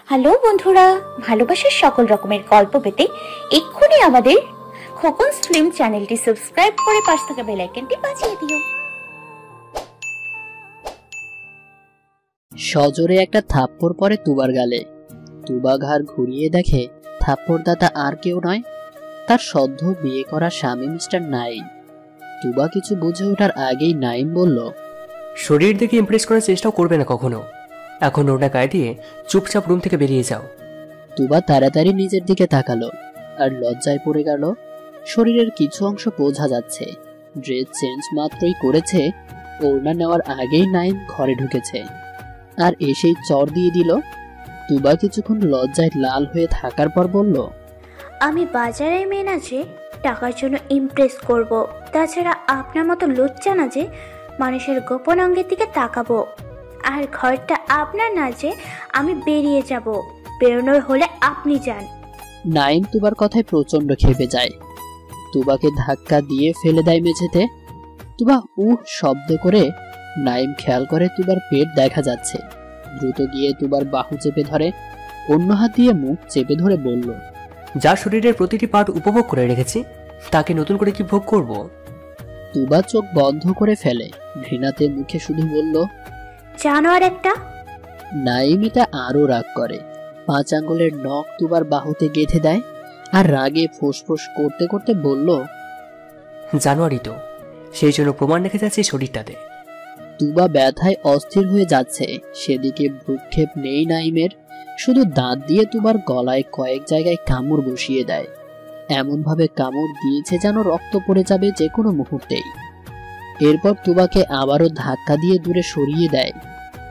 Hello বন্ধুরা, ভালোবাসার সকল রকমের গল্প পেতে এক্ষুনি আমাদের খোকনস ফিল্ম চ্যানেলটি সাবস্ক্রাইব করে পাশে থাকা বেল আইকনটি বাজিয়ে দিও। সজোরে একটা থাপ্পড় পড়ে তুবার গালে। তুবা ঘাড় ঘুরিয়ে দেখে থাপ্পড়দাতা আর কেউ নয়, তার সদ্য বিয়ে করা স্বামী মিস্টার নাইম। তুবা কিছু বুঝে ওঠার আগেই নাইম বলল, শরীর দেখে ইমপ্রেস করার চেষ্টাও করবে না কখনো। এখন ওটা গায়ে দিয়ে চুপচাপ রুম থেকে বেরিয়ে যাও। তুবা তাড়াতাড়ি নিজের দিকে তাকালো আর লজ্জায় পড়ে গেল। শরীরের কিছু অংশ বোঝা যাচ্ছে। ড্রেস চেঞ্জ মাত্রই করেছে, ওড়না নেওয়ার আগেই নাইম ঘরে ঢুকেছে আর এসেই চর দিয়ে দিল। তুবা কিছুক্ষণ লজ্জায় লাল হয়ে থাকার পর বলল, আমি বাজারে মেয়ে না যে টাকার জন্য ইমপ্রেস করব, তাছাড়া আপনার মতো লজ্জা না যে মানুষের গোপন অঙ্গের দিকে তাকাবো। আর ঘরটা আপনার না যে আমি বেরিয়ে যাব, বেরোনোর হলে আপনি যান। নাইম তুবার কথায় প্রচন্ড ক্ষেপে যায়। তুবাকে ধাক্কা দিয়ে ফেলে দেয় মেঝেতে। তুবা শব্দ করে। নাইম খেয়াল করে তুবার পেট দেখা যাচ্ছে। দ্রুত গিয়ে তুবার বাহু চেপে ধরে, অন্য হাত দিয়ে মুখ চেপে ধরে বলল, যার শরীরের প্রতিটি পার্ট উপভোগ করে রেখেছি তাকে নতুন করে কি ভোগ করব? তুবা চোখ বন্ধ করে ফেলে, ঘৃণাতে মুখে শুধু বলল, জানোয়ার একটা। নাইম এটা আরো রাগ করে। 5 আঙ্গুলের নখ তুবার বাহুতে গেঁথে দেয় আর রাগে ফোঁস করতে করতে বলল, জানুয়ারি তো, সেই জন্য প্রমাণ রেখে যাচ্ছে শরীরটাতে। তুবা ব্যথায় অস্থির হয়ে যাচ্ছে। সেদিকে ভ্রুক্ষেপ নেই নাইমের, শুধু দাঁত দিয়ে তুবার গলায় কয়েক জায়গায় কামড় বসিয়ে দেয়। এমন ভাবে কামড় দিয়েছে যেন রক্ত পড়ে যাবে যে কোনো মুহূর্তেই। এরপর তুবাকে আবারও ধাক্কা দিয়ে দূরে সরিয়ে দেয়।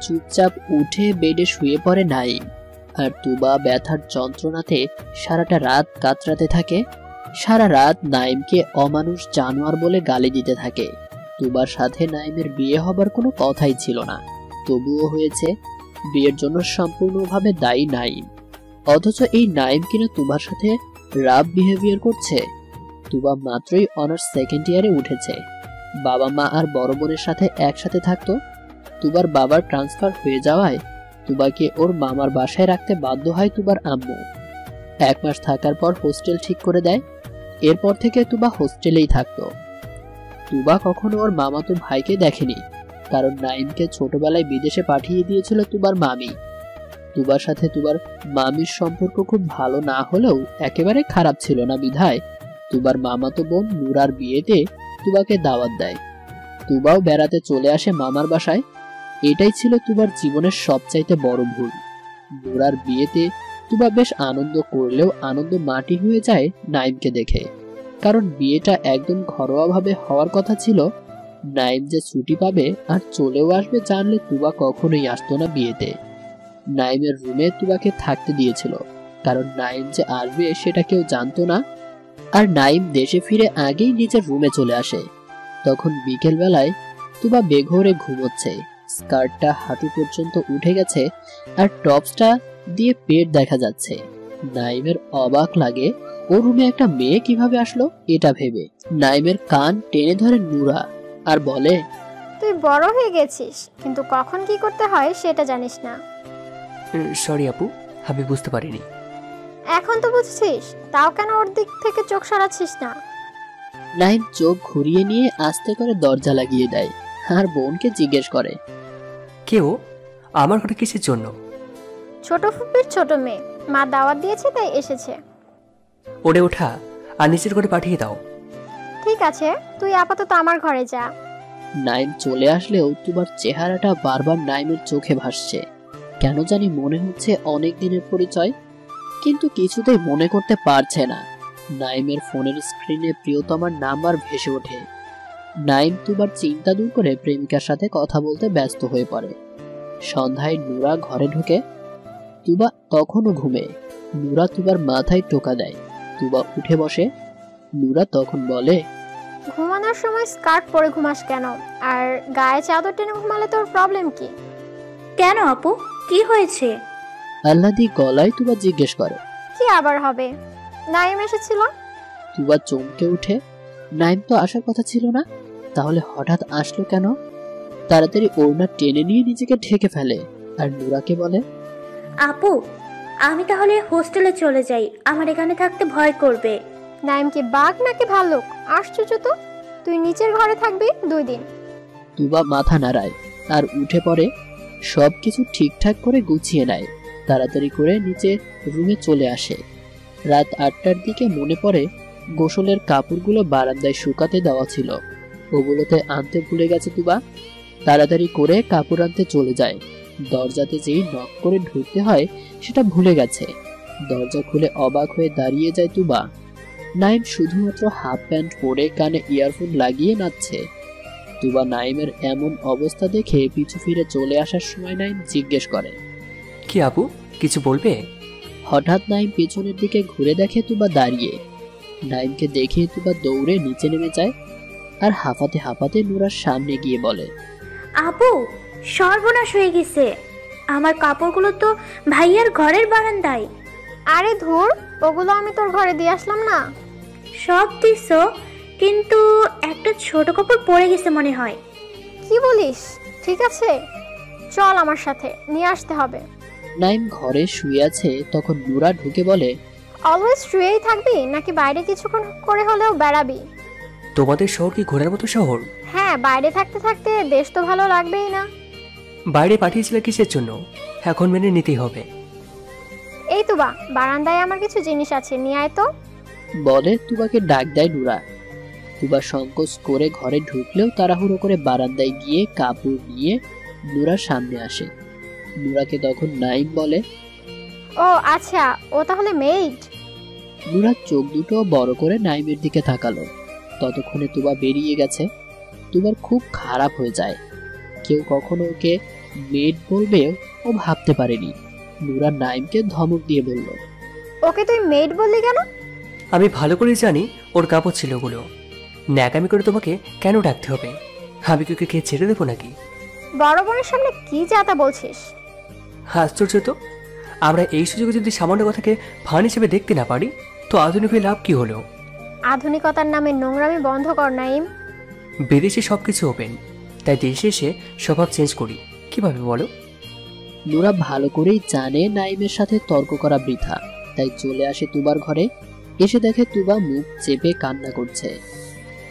চুপচাপ উঠে বেডে শুয়ে পড়ে নাইম। আর তুবা ব্যথার যন্ত্রণাতে সারাটা রাত কাতরাতে থাকে। সারা রাত নাইমকে অমানুষ জানোয়ার বলে গালি দিতে থাকে। তুবার সাথে নাইমের বিয়ে হবার কোনো কথাই ছিল না, তবুও হয়েছে। বিয়ের জন্য সম্পূর্ণভাবে দায়ী নাইম। অথচ এই নাইম কিনা তুবার সাথে রাফ বিহেভিয়ার করছে। তুবা মাত্রই অনার্স সেকেন্ড ইয়ারে উঠেছে। বাবা মা আর বড় বোনের সাথে একসাথে থাকতো। তুবার বাবার ট্রান্সফার হয়ে যাওয়ায় তুবাকে ওর মামার বাসায় রাখতে বাধ্য হয় তুবার আম্মু। 1 মাস থাকার পর হোস্টেল ঠিক করে দেয়। এরপর থেকে তুবা হোস্টেলেই থাকতো। তুবা কখনো ওর মামাতো ভাইকে দেখেনি, কারণ নাইমকে ছোটবেলায় বিদেশে পাঠিয়ে দিয়েছিল তুবার মামি। তুবার সাথে তুবার মামির সম্পর্ক খুব ভালো না হলেও একেবারে খারাপ ছিল না বিধায় তুবার মামাতো বোন নুরার বিয়েতে তুবাকে দাওয়াত দেয়। তুবাও বেড়াতে চলে আসে মামার বাসায়। এটাই ছিল তুবার জীবনের সবচাইতে বড় ভুল। নুরার বিয়েতে তুবা বেশ আনন্দ করলেও আনন্দ মাটি হয়ে যায় নাইমকে দেখে, কারণ বিয়েটা একদম ঘরোয়াভাবে হওয়ার কথা ছিল। নাইম যে ছুটি পাবে আর চলেও আসবে জানলে তুবা কখনোই আসতো না বিয়েতে। নাইমের রুমে তুবাকে থাকতে দিয়েছিল, কারণ নাইম যে আসবে সেটা কেউ জানতো না। আর নাইম দেশে ফিরে আগেই নিজের রুমে চলে আসে। তখন বিকেল বেলায় তুবা বেঘোরে ঘুমোচ্ছে। স্কার্টটা হাঁটু পর্যন্ত উঠে গেছে আর টপসটা দিয়ে পেট দেখা যাচ্ছে। নাইমের অবাক লাগে, ও রুমে একটা মেয়ে কিভাবে আসলো এটা ভেবে। নাইমের কান টেনে ধরে নুরা আর বলে, তুই বড় হয়ে গেছিস, কিন্তু কখন কি করতে হয় সেটা জানিস না। সরি আপু, আমি বুঝতে পারিনি। এখন তো বুঝছিস, তাও কেন ওর দিক থেকে চোখ সরাচ্ছিস না? নাইম চোখ ঘুরিয়ে নিয়ে আস্তে করে দরজা লাগিয়ে দেয় আর বোনকে জিজ্ঞেস করে, কেউ আমার ঘরে কিসের জন্য? ছোট ফুপির ছোট মেয়ে, মা দাওয়াত দিয়েছে তাই এসেছে। ওড়ে ওঠা আর নিচের ঘরে পাঠিয়ে দাও। ঠিক আছে, তুই আপাতত আমার ঘরে যা। নাইম চলে আসলেও তুবার চেহারাটা বারবার নাইমের চোখে ভাসছে। কেন জানি মনে হচ্ছে অনেক দিনের পরিচয়, কিন্তু কিছুতেই মনে করতে পারছে না। নাইমের ফোনের স্ক্রিনে প্রিয়তমার নাম্বার ভেসে ওঠে। নাইম তুবার চিন্তা দূর করে প্রেমিকার সাথে কথা বলতে ব্যস্ত হয়ে পড়ে। সন্ধ্যায় নুরা ঘরে ঢুকে। তুবা তখনও ঘুমে। নুরা তুবার মাথায় টোকা দেয়। তুবা উঠে বসে। নুরা তখন বলে, ঘুমানোর সময় স্কার্ট পরে ঘুমাস কেন? আর গায়ে চাদর টেনে ঘুমালে তোর প্রবলেম কি? কেন আপু, কি হয়েছে? আহ্লাদি গলায় তুবা জিজ্ঞেস করে। কি আবার হবে? নাইম এসেছিল। তুবা চমকে উঠে। নাইম তো আসার কথা ছিল না, তাহলে হঠাৎ আসলো কেন? তাড়াতাড়ি ওড়না টেনে নিয়ে নিজেকে ঢেকে ফেলে আর নুরাকে বলে, আপু আমি তাহলে হোস্টেলে চলে যাই, আমার এখানে থাকতে ভয় করবে। নাইম কি বাঘ নাকি ভাল্লুক? আশ্চর্য তো। তুই নিচের ঘরে থাকবি 2 দিন। তুবা মাথা নাড়ায় আর উঠে পড়ে, সবকিছু ঠিকঠাক করে গুছিয়ে নেয়, তাড়াতাড়ি করে নিচে রুমে চলে আসে। রাত 8টার দিকে মনে পড়ে গোসলের কাপড়গুলো বারান্দায় শুকাতে দেওয়া ছিল, ওগুলোতে আনতে ভুলে গেছে তুবা। তাড়াতাড়ি করে কাপড় আনতে চলে যায়। দরজাতে যেই নক করে ঢুকতে হয় সেটা ভুলে গেছে। দরজা খুলে অবাক হয়ে দাঁড়িয়ে যায় তুবা। নাইম শুধুমাত্র হাফ প্যান্ট পরে কানে ইয়ারফোন লাগিয়ে নাচছে। তুবা নাইমের এমন অবস্থা দেখে পিছু ফিরে চলে আসার সময় নাইম জিজ্ঞেস করে, কি আপু, কিছু বলবে? হঠাৎ নাইম পেছনের দিকে ঘুরে দেখে তুবা দাঁড়িয়ে। নাইমকে দেখে তুবা দৌড়ে নিচে নেমে যায় আর হাঁপাতে হাঁপাতে নুরার সামনে গিয়ে বলে, আপু, সর্বনাশ হয়ে গেছে, আমার কাপড়গুলো তো ভাইয়ার ঘরের বারান্দায়। আরে ধুর, ওগুলো আমি তোর ঘরে দিয়ে আসলাম না। সব দিছো, কিন্তু একটা ছোট কাপড় পরে গেছে মনে হয়। কি বলিস? ঠিক আছে, চল আমার সাথে, নিয়ে আসতে হবে। নাইম ঘরে শুয়ে আছে, তখন নুরা ঢুকে বলে, অলওয়েজ শুয়েই থাকবি নাকি বাইরে কিছুক্ষণ করে হলেও বেড়াবি? তোমাদের শহর কি ঘোরার মতো শহর? হ্যাঁ, বাইরে থাকতে থাকতে দেশ তো ভালো লাগবেই না। বাইরে পাঠিয়েছিলে কিসের জন্য? এখন মেনে নিতেই হবে। এই তো বা, বারান্দায় আমার কিছু জিনিস আছে, নিয়ে আয় তো। বলে তুবাকে ডাক দেয় নুরা। তুবা সংকোচ করে ঘরে ঢুকলেও তাড়াহুড়ো করে বারান্দায় গিয়ে কাপড় নিয়ে নুরার সামনে আসে। নুরাকে তখন নাইম বলে, ও আচ্ছা, ও তাহলে মেইড। নুরা চোখ দুটো বড় করে নাইমের দিকে তাকালো। ততক্ষণে তুবা বেরিয়ে গেছে। তুবার খুব খারাপ হয়ে যায়। কেউ কখনো ওকে মেড বলবে ও ভাবতে পারেনি। নুরা নাইমকে ধমক দিয়ে বলল, ওকে তুই মেইড বললি কেন? আমি ভালো করে জানি ওর কাপড় ছিল ওগুলো। ন্যাকামি করে তোমাকে কেন ডাকতে হবে? আমি কি ওকে খেয়ে ছেড়ে দেবো নাকি? বড় বোনের সামনে কি যাতা বলছিস? আশ্চর্য তো, আমরা এই সুযোগে যদি সামান্য কথাকে ফান হিসেবে দেখতে না পারি তো আধুনিক হয়ে লাভ কি হলো? আধুনিকতার নামে নোংরামি বন্ধ কর নাইম। বিদেশে সবকিছু ওপেন, তাই দেশে এসে স্বভাব চেঞ্জ করি, কিভাবে বলো? নুরা ভালো করেই জানে নাইমের সাথে তর্ক করা বৃথা, তাই চলে আসে তুবার ঘরে। এসে দেখে তুবা মুখ চেপে কান্না করছে।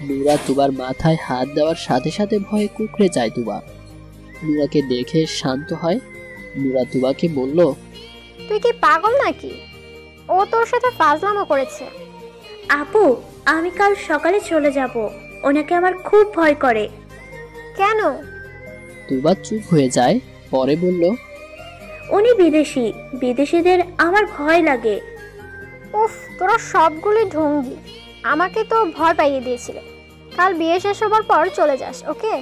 নুরা তুবার মাথায় হাত দেওয়ার সাথে সাথে ভয়ে কুঁকড়ে যায় তুবা। নুরাকে দেখে শান্ত হয়। নুরা তুবাকে বলল, তুই কি পাগল নাকি? ও তোর সাথে ফাজলামো করেছে। আপু, আমি কাল সকালে চলে যাব, ওনাকে আমার খুব ভয় করে। কেন? তুবা চুপ হয়ে যায়, পরে বলল, উনি বিদেশি, বিদেশিদের আমার ভয় লাগে। উফ, তোরা সবগুলোই ঢঙ্গি। আমাকে তো ভয় পাইয়ে দিয়েছিলে। কাল বিয়ে শেষ হবার পর চলে যাস, ওকে?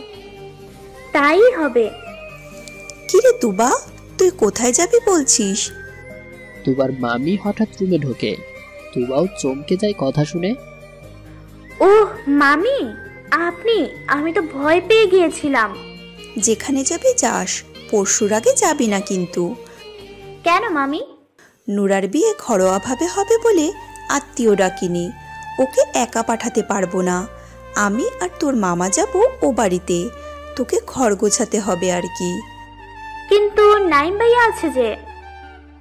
তাই হবে। কিরে তুবা, তুই কোথায় যাবি বলছিস? তুবার মামি হঠাৎ রুমে ঢোকে। তুবাও চমকে যায় কথা শুনে। ওহ মামি, আপনি? আমি তো ভয় পেয়ে গিয়েছিলাম। যেখানে যাবি যাস, পরশুর আগে যাবি না কিন্তু। কেন মামি? নুরার বিয়ে ঘরোয়াভাবে হবে বলে আত্মীয় ডাকিনি, ওকে একা পাঠাতে পারবো না। আমি আর তোর মামা যাব ও বাড়িতে, তোকে ঘর গোছাতে হবে আর কি। কিন্তু নাইম ভাইয়া আছে যে।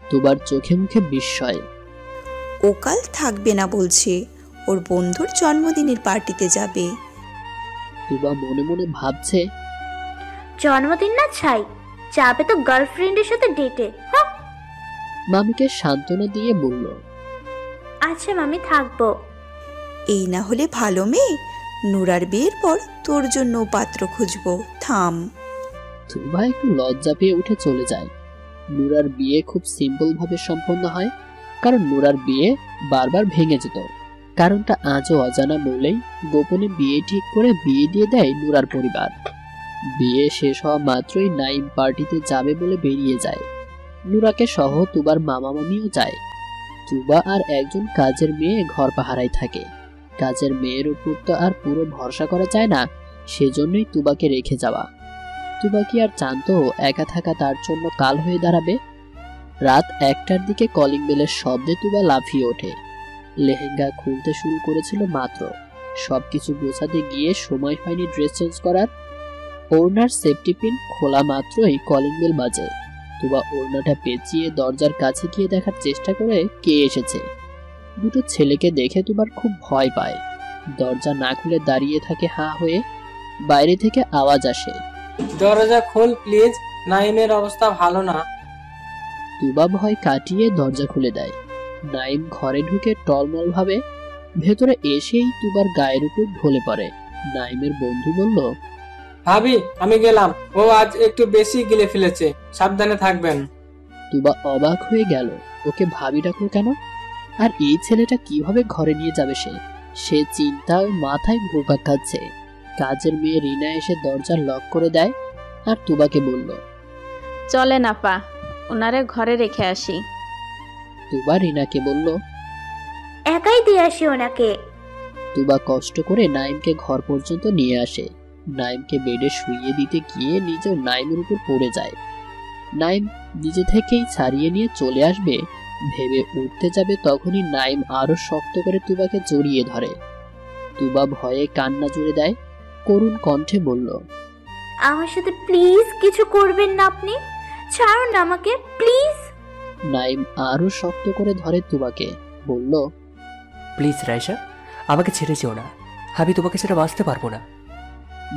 তুবার চোখে মুখে বিস্ময়। ও কাল থাকবে না বলছে, ওর বন্ধুর জন্মদিনের পার্টিতে যাবে। তুবা মনে মনে ভাবছে, জন্মদিন না ছাই, যাবে তো গার্লফ্রেন্ডের সাথে ডেটে। মামিকে সান্ত্বনা দিয়ে বলল, আচ্ছা মামি, থাকবো। এই না হলে ভালো মেয়ে, নুরার বিয়ের পর তোর জন্য পাত্র খুঁজবো, থাম। তুবা একটু লজ্জা পেয়ে উঠে চলে যায়। নুরার বিয়ে খুব সিম্পল ভাবে সম্পন্ন হয়, কারণ নুরার বিয়ে বারবার ভেঙে যেত। কারণটা আজও অজানা বলেই গোপনে বিয়ে ঠিক করে বিয়ে দিয়ে দেয় নুরার পরিবার। বিয়ে শেষ হওয়া মাত্রই নাইম পার্টিতে যাবে বলে বেরিয়ে যায়। নুরাকে সহ তুবার মামা মামিও যায়। তুবা আর একজন কাজের মেয়ে ঘর পাহারায় থাকে। কাজের মেয়ের উপর তো আর পুরো ভরসা করা যায় না, সেজন্যই তুবাকে রেখে যাওয়া। তুবা কি আর জানতো একা থাকা তার জন্য কাল হয়ে দাঁড়াবে? রাত 1টার দিকে কলিং বেলের শব্দে তুবা লাফিয়ে ওঠে। লেহেঙ্গা খুলতে শুরু করেছিল মাত্র, সবকিছু গোছাতে গিয়ে সময় হয়নি ড্রেস চেঞ্জ করার। ওড়নার সেফটি পিন খোলা মাত্রই কলিং বেল বাজে। তুবা ওড়নাটা পেঁচিয়ে দরজার কাছে গিয়ে দেখার চেষ্টা করে কে এসেছে। দুটো ছেলেকে দেখে তুবার খুব ভয় পায়। দরজা না খুলে দাঁড়িয়ে থাকে হাঁ হয়ে। বাইরে থেকে আওয়াজ আসে, দরজা খোল প্লিজ, নাইমের অবস্থা ভালো না। তুবা ভয় কাটিয়ে দরজা খুলে দেয়। নাইম ঘরে ঢুকে টলমল ভাবে ভেতরে এসেই তুবার গায়ের উপর ঢলে পড়ে। নাইমের বন্ধু বলল, ভাবি আমি গেলাম, ও আজ একটু বেশি গিলে ফেলেছে, সাবধানে থাকবেন। তুবা অবাক হয়ে গেল, ওকে ভাবি ডাকলো কেন? আর এই ছেলেটা কিভাবে ঘরে নিয়ে যাবে সে চিন্তায় মাথায় ঘুরপাক খাচ্ছে। কাজের মেয়ে রিনা এসে দরজা লক করে দেয় আর তুবাকে বলল, চলেন আপা, ওনারে ঘরে রেখে আসি। তুবা রিনাকে বলল, একাই দিয়ে আসি ওনাকে। তুবা কষ্ট করে নাইমকে ঘর পর্যন্ত নিয়ে আসে। নাইমকে বেডে শুইয়ে দিতে গিয়ে নিজেও নাইমের উপর পড়ে যায়। নাইম নিজে থেকেই ছাড়িয়ে নিয়ে চলে আসবে ভেবে উঠতে যাবে, তখনই নাইম আরো শক্ত করে তুবাকে জড়িয়ে ধরে। তুবা ভয়ে কান্না জুড়ে দেয়, করুণ কণ্ঠে বলল, আমার সাথে প্লিজ কিছু করবেন না আপনি, ছাড়ুন না আমাকে প্লিজ। নাইম আরো শক্ত করে ধরে তুবাকে, বলল, প্লিজ রাইসা, আমাকে ছেড়ে যেও না, আমি তোমাকে ছেড়ে বাঁচতে পারবো না।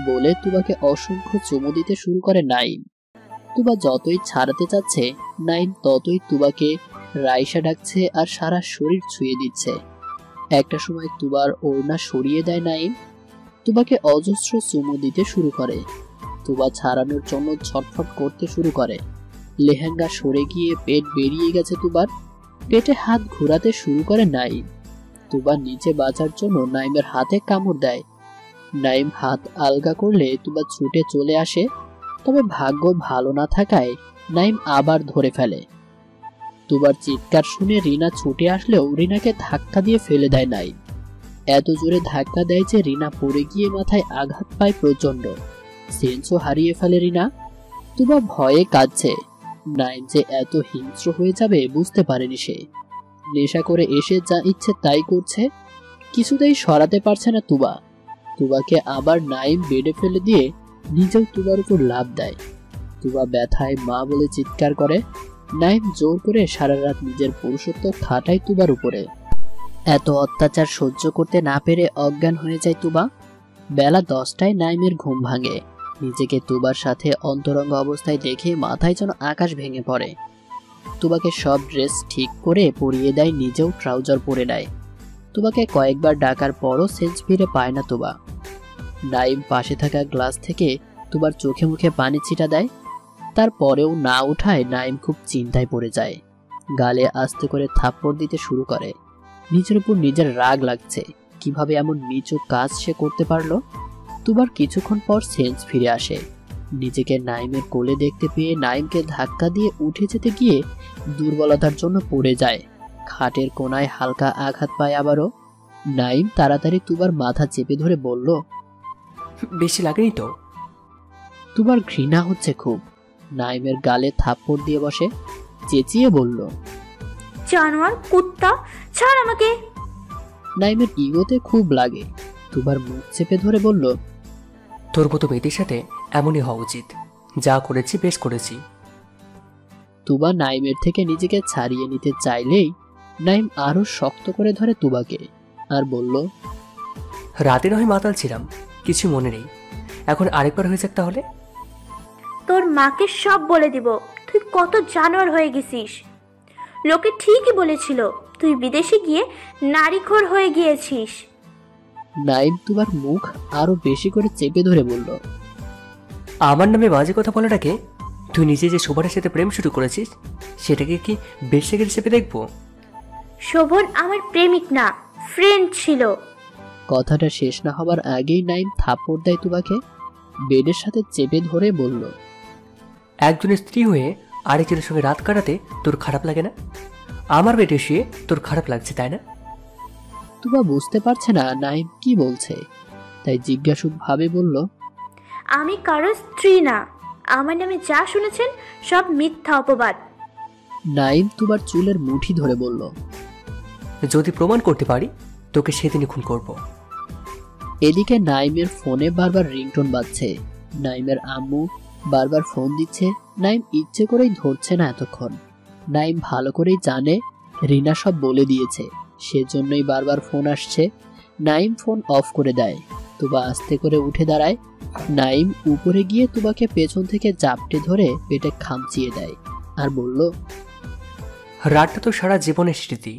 বলে তুবাকে অসংখ্য চুমু দিতে শুরু করে নাইম। তুবা যতই ছাড়াতে চাচ্ছে, নাইম ততই তুবাকে রাইসা ডাকছে আর সারা শরীর ছুঁয়ে দিচ্ছে। একটা সময় তুবার ওড়না সরিয়ে দেয় নাইম। তুবাকে অজস্র চুমু দিতে শুরু করে। তুবা ছাড়ানোর জন্য ছটফট করতে শুরু করে। লেহেঙ্গা সরে গিয়ে পেট বেরিয়ে গেছে তুবার। পেটে হাত ঘোরাতে শুরু করে নাইম। তুবা নিচে বাঁচার জন্য নাইমের হাতে কামড় দেয়। নাইম হাত আলগা করলে তুবা ছুটে চলে আসে, তবে ভাগ্য ভালো না থাকায় নাইম আবার ধরে ফেলে। তুবার চিৎকার শুনে রিনা ছুটে আসলেও রিনাকে ধাক্কা দিয়ে ফেলে দেয় নাইম। এত জোরে ধাক্কা দেয় যে রিনা পড়ে গিয়ে মাথায় আঘাত পায় প্রচন্ড। সেন্সও হারিয়ে ফেলে রিনা। তুবা ভয়ে কাঁদছে। নাইম যে এত হিংস্র হয়ে যাবে বুঝতে পারেনি সে। নেশা করে এসে যা ইচ্ছে তাই করছে, কিছুতেই সরাতে পারছে না তুবা। তুবাকে আবার নাইম বেডে ফেলে দিয়ে নিজেও তুবার উপর লাফ দেয়। তুবা ব্যথায় মা বলে চিৎকার করে। নাইম জোর করে সারা রাত নিজের পুরুষত্ব খাটায় তুবার উপরে। এত অত্যাচার সহ্য করতে না পেরে অজ্ঞান হয়ে যায় তুবা। বেলা 10টায় নাইমের ঘুম ভাঙে। নিজেকে তুবার সাথে অন্তরঙ্গ অবস্থায় দেখে মাথায় যেন আকাশ ভেঙে পড়ে। তুবাকে সব ড্রেস ঠিক করে পরিয়ে দেয়, নিজেও ট্রাউজার পরে নেয়। তুবাকে কয়েকবার ডাকার পরও সেন্স ফিরে পায় না তুবা। নাইম পাশে থাকা গ্লাস থেকে তুবার চোখে মুখে পানি ছিটা দেয়। তারপরেও না উঠায় নাইম খুব চিন্তায় পড়ে যায়। গালে আস্তে করে থাপ্পড় দিতে শুরু করে। নিজের উপর নিজের রাগ লাগছে, কিভাবে এমন নিচু কাজ সে করতে পারলো। তুবার কিছুক্ষণ পর সেন্স ফিরে আসে। নিজেকে নাইমের কোলে দেখতে পেয়ে নাইমকে ধাক্কা দিয়ে উঠে যেতে গিয়ে দুর্বলতার জন্য পড়ে যায়। খাটের কোনায় হালকা আঘাত পায় আবারও। নাইম তাড়াতাড়ি তুবার মাথা চেপে ধরে বলল, বেশি লাগেনি তো? তুবার ঘৃণা হচ্ছে খুব। নাইমের গালে থাপ্পড় দিয়ে বসে, চেঁচিয়ে বলল, জানোয়ার কুত্তা, ছাড় আমাকে। নাইমের ইগোতে খুব লাগে। তুবার মুখ চেপে ধরে বলল, তোর মতো মেয়েদের সাথে এমনই হওয়া উচিত, যা করেছি বেশ করেছি। তুবা নাইমের থেকে নিজেকে ছাড়িয়ে নিতে চাইলেই নাইম আরো শক্ত করে ধরে তুবাকে আর বলল, রাতে নয় মাতাল ছিলাম, কিছু মনে নেই, এখন আরেকবার হয়ে যাক তাহলে। তোর মাকে সব বলে দিব তুই কত জানোয়ার হয়ে গেছিস। লোকে ঠিকই বলেছিল তুই বিদেশে গিয়ে নারীখোর হয়ে গিয়েছিস। নাইম তুবার মুখ আরো বেশি করে চেপে ধরে বলল, আমার নামে বাজে কথা বলাটাকে, তুই নিজে যে শোভনের সাথে প্রেম শুরু করেছিস সেটাকে কি বেশ্যাগিরি হিসেবে দেখবো? শোভন আমার প্রেমিক না, ফ্রেন্ড ছিল। কথাটা শেষ না হবার আগেই নাইম থাপ্পড় দেয় তুবাকে। বেডের সাথে চেপে ধরে বলল, একজনের স্ত্রী হয়ে আরেকজনের সঙ্গে রাত কাটাতে তোর খারাপ লাগে না? আমার বেডে শুয়ে তোর খারাপ লাগছে তাই না? তুবা বুঝতে পারছে না নাইম কি বলছে, তাই জিজ্ঞাসু ভাবে বলল, আমি কারো স্ত্রী না, আমার নামে যা শুনেছেন সব মিথ্যা অপবাদ। নাইম তুবার চুলের মুঠি ধরে বলল, যদি প্রমাণ করতে পারি তোকে সেদিনই খুন করব। এদিকে নাইমের ফোনে বারবার রিংটোন বাজছে। নাইমের আম্মু বারবার ফোন দিচ্ছে, নাইম ইচ্ছে করেই ধরছে না এতক্ষণ। নাইম ভালো করেই জানে রিনা সব বলে দিয়েছে, সেজন্যই বারবার ফোন আসছে। নাইম ফোন অফ করে দেয়। তুবা আস্তে করে উঠে দাঁড়ায়। নাইম উপরে গিয়ে তুবাকে পেছন থেকে জাপটে ধরে পেটে খামচিয়ে দেয় আর বলল, রাতটা তো সারা জীবনের স্মৃতি,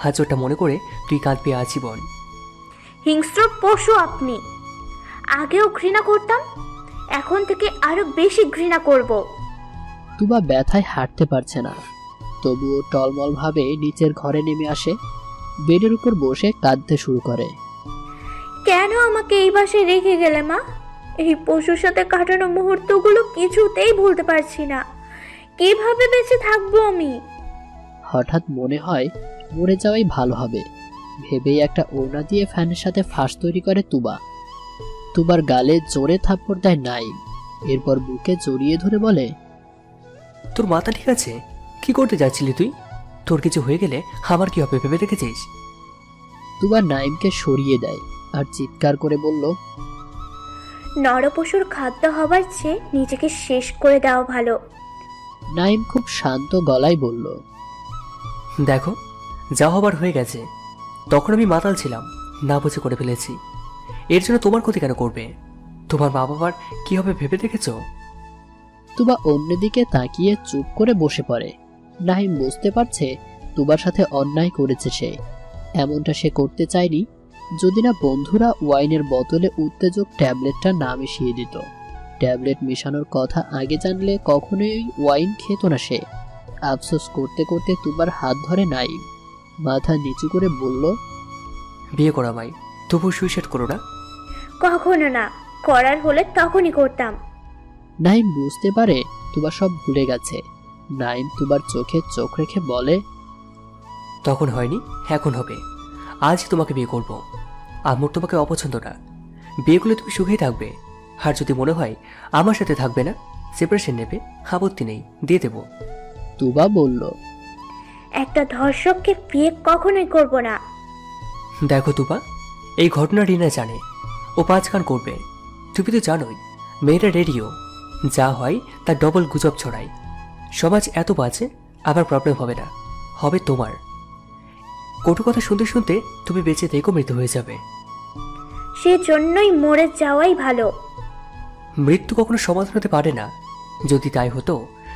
আজ ওটা মনে করে তুই কাঁদবি আজীবন। হিংস্র পশু আপনি। আগেও ঘৃণা করতাম, এখন থেকে আরো বেশি ঘৃণা করব। তুবা ব্যথায় হাঁটতে পারছে না, তবুও টলমল ভাবে নিচের ঘরে নেমে আসে। বেডের উপর বসে কাঁদতে শুরু করে। কেন আমাকে এই বাসায় রেখে গেলে মা? এই পশুর সাথে কাটানো মুহূর্তগুলো কিছুতেই ভুলতে পারছি না। কিভাবে বেঁচে থাকবো আমি? হঠাৎ মনে হয় মরে যাওয়াই ভালো হবে ভেবেই একটা ওড়না দিয়ে ফ্যানের সাথে ফাঁস তৈরি করে তুবা। তুবার গালে জোরে থাপ্পড় দেয় নাইম। এরপর বুকে জড়িয়ে ধরে বলে, তোর মাথা ঠিক আছে? কি করতে যাচ্ছিলি তুই? তোর কিছু হয়ে গেলে আমার কি হবে ভেবে রেখেছিস? তুবা নাইমকে সরিয়ে দেয় আর চিৎকার করে বলল, নরপশুর খাদ্য হবার চেয়ে নিজেকে শেষ করে দেওয়া ভালো। নাইম খুব শান্ত গলায় বলল, দেখো, যা হবার হয়ে গেছে। তখন আমি মাতাল ছিলাম, না বুঝে করে ফেলেছি। এর জন্য তোমার ক্ষতি কেন করবে? তোমার মা বাবার কি হবে ভেবে দেখেছ? তুবা অন্যদিকে তাকিয়ে চুপ করে বসে পড়ে। নাইম বুঝতে পারছে তুবার সাথে অন্যায় করেছে সে। এমনটা সে করতে চায়নি, যদি না বন্ধুরা ওয়াইনের বোতলে উত্তেজক ট্যাবলেটটা না মিশিয়ে দিত। ট্যাবলেট মেশানোর কথা আগে জানলে কখনোই ওয়াইন খেত না সে। আফসোস করতে করতে তুবার হাত ধরে নাইম। মাথা নিচু করে বলল, বিয়ে করা ভাই, তবু সুইসাইড করো না। কখনো না, করার হলে তখনই করতাম। নাইম বুঝতে পারে তুবা সব ভুলে গেছে। নাইম তুবার চোখে চোখ রেখে বলে, তখন হয়নি, এখন হবে। আজ তোমাকে বিয়ে করব। আমার তোমাকে অপছন্দ না। বিয়ে করলে তুমি সুখেই থাকবে। আর যদি মনে হয় আমার সাথে থাকবে না, সেপারেশন নেবে, আপত্তি নেই, দিয়ে দেব। তুবা বলল, একটা ধর্ষককে বিয়ে কখনোই করব না। দেখো তুবা, এই ঘটনা রিনা জানে, ও 5 কান করবে। তুমি তো জানোই মেয়েরা রেডিও, যা হয় তার ডবল গুজব ছড়ায়। সমাজ এত বাজে, আবার প্রবলেম হবে না, হবে তোমার। কটু কথা শুনতে শুনতে তুমি বেঁচে থেকেও মৃত্যু হয়ে যাবে। সেজন্যই মরে যাওয়াই ভালো। মৃত্যু কখনো সমাধান হতে পারে না। যদি তাই হতো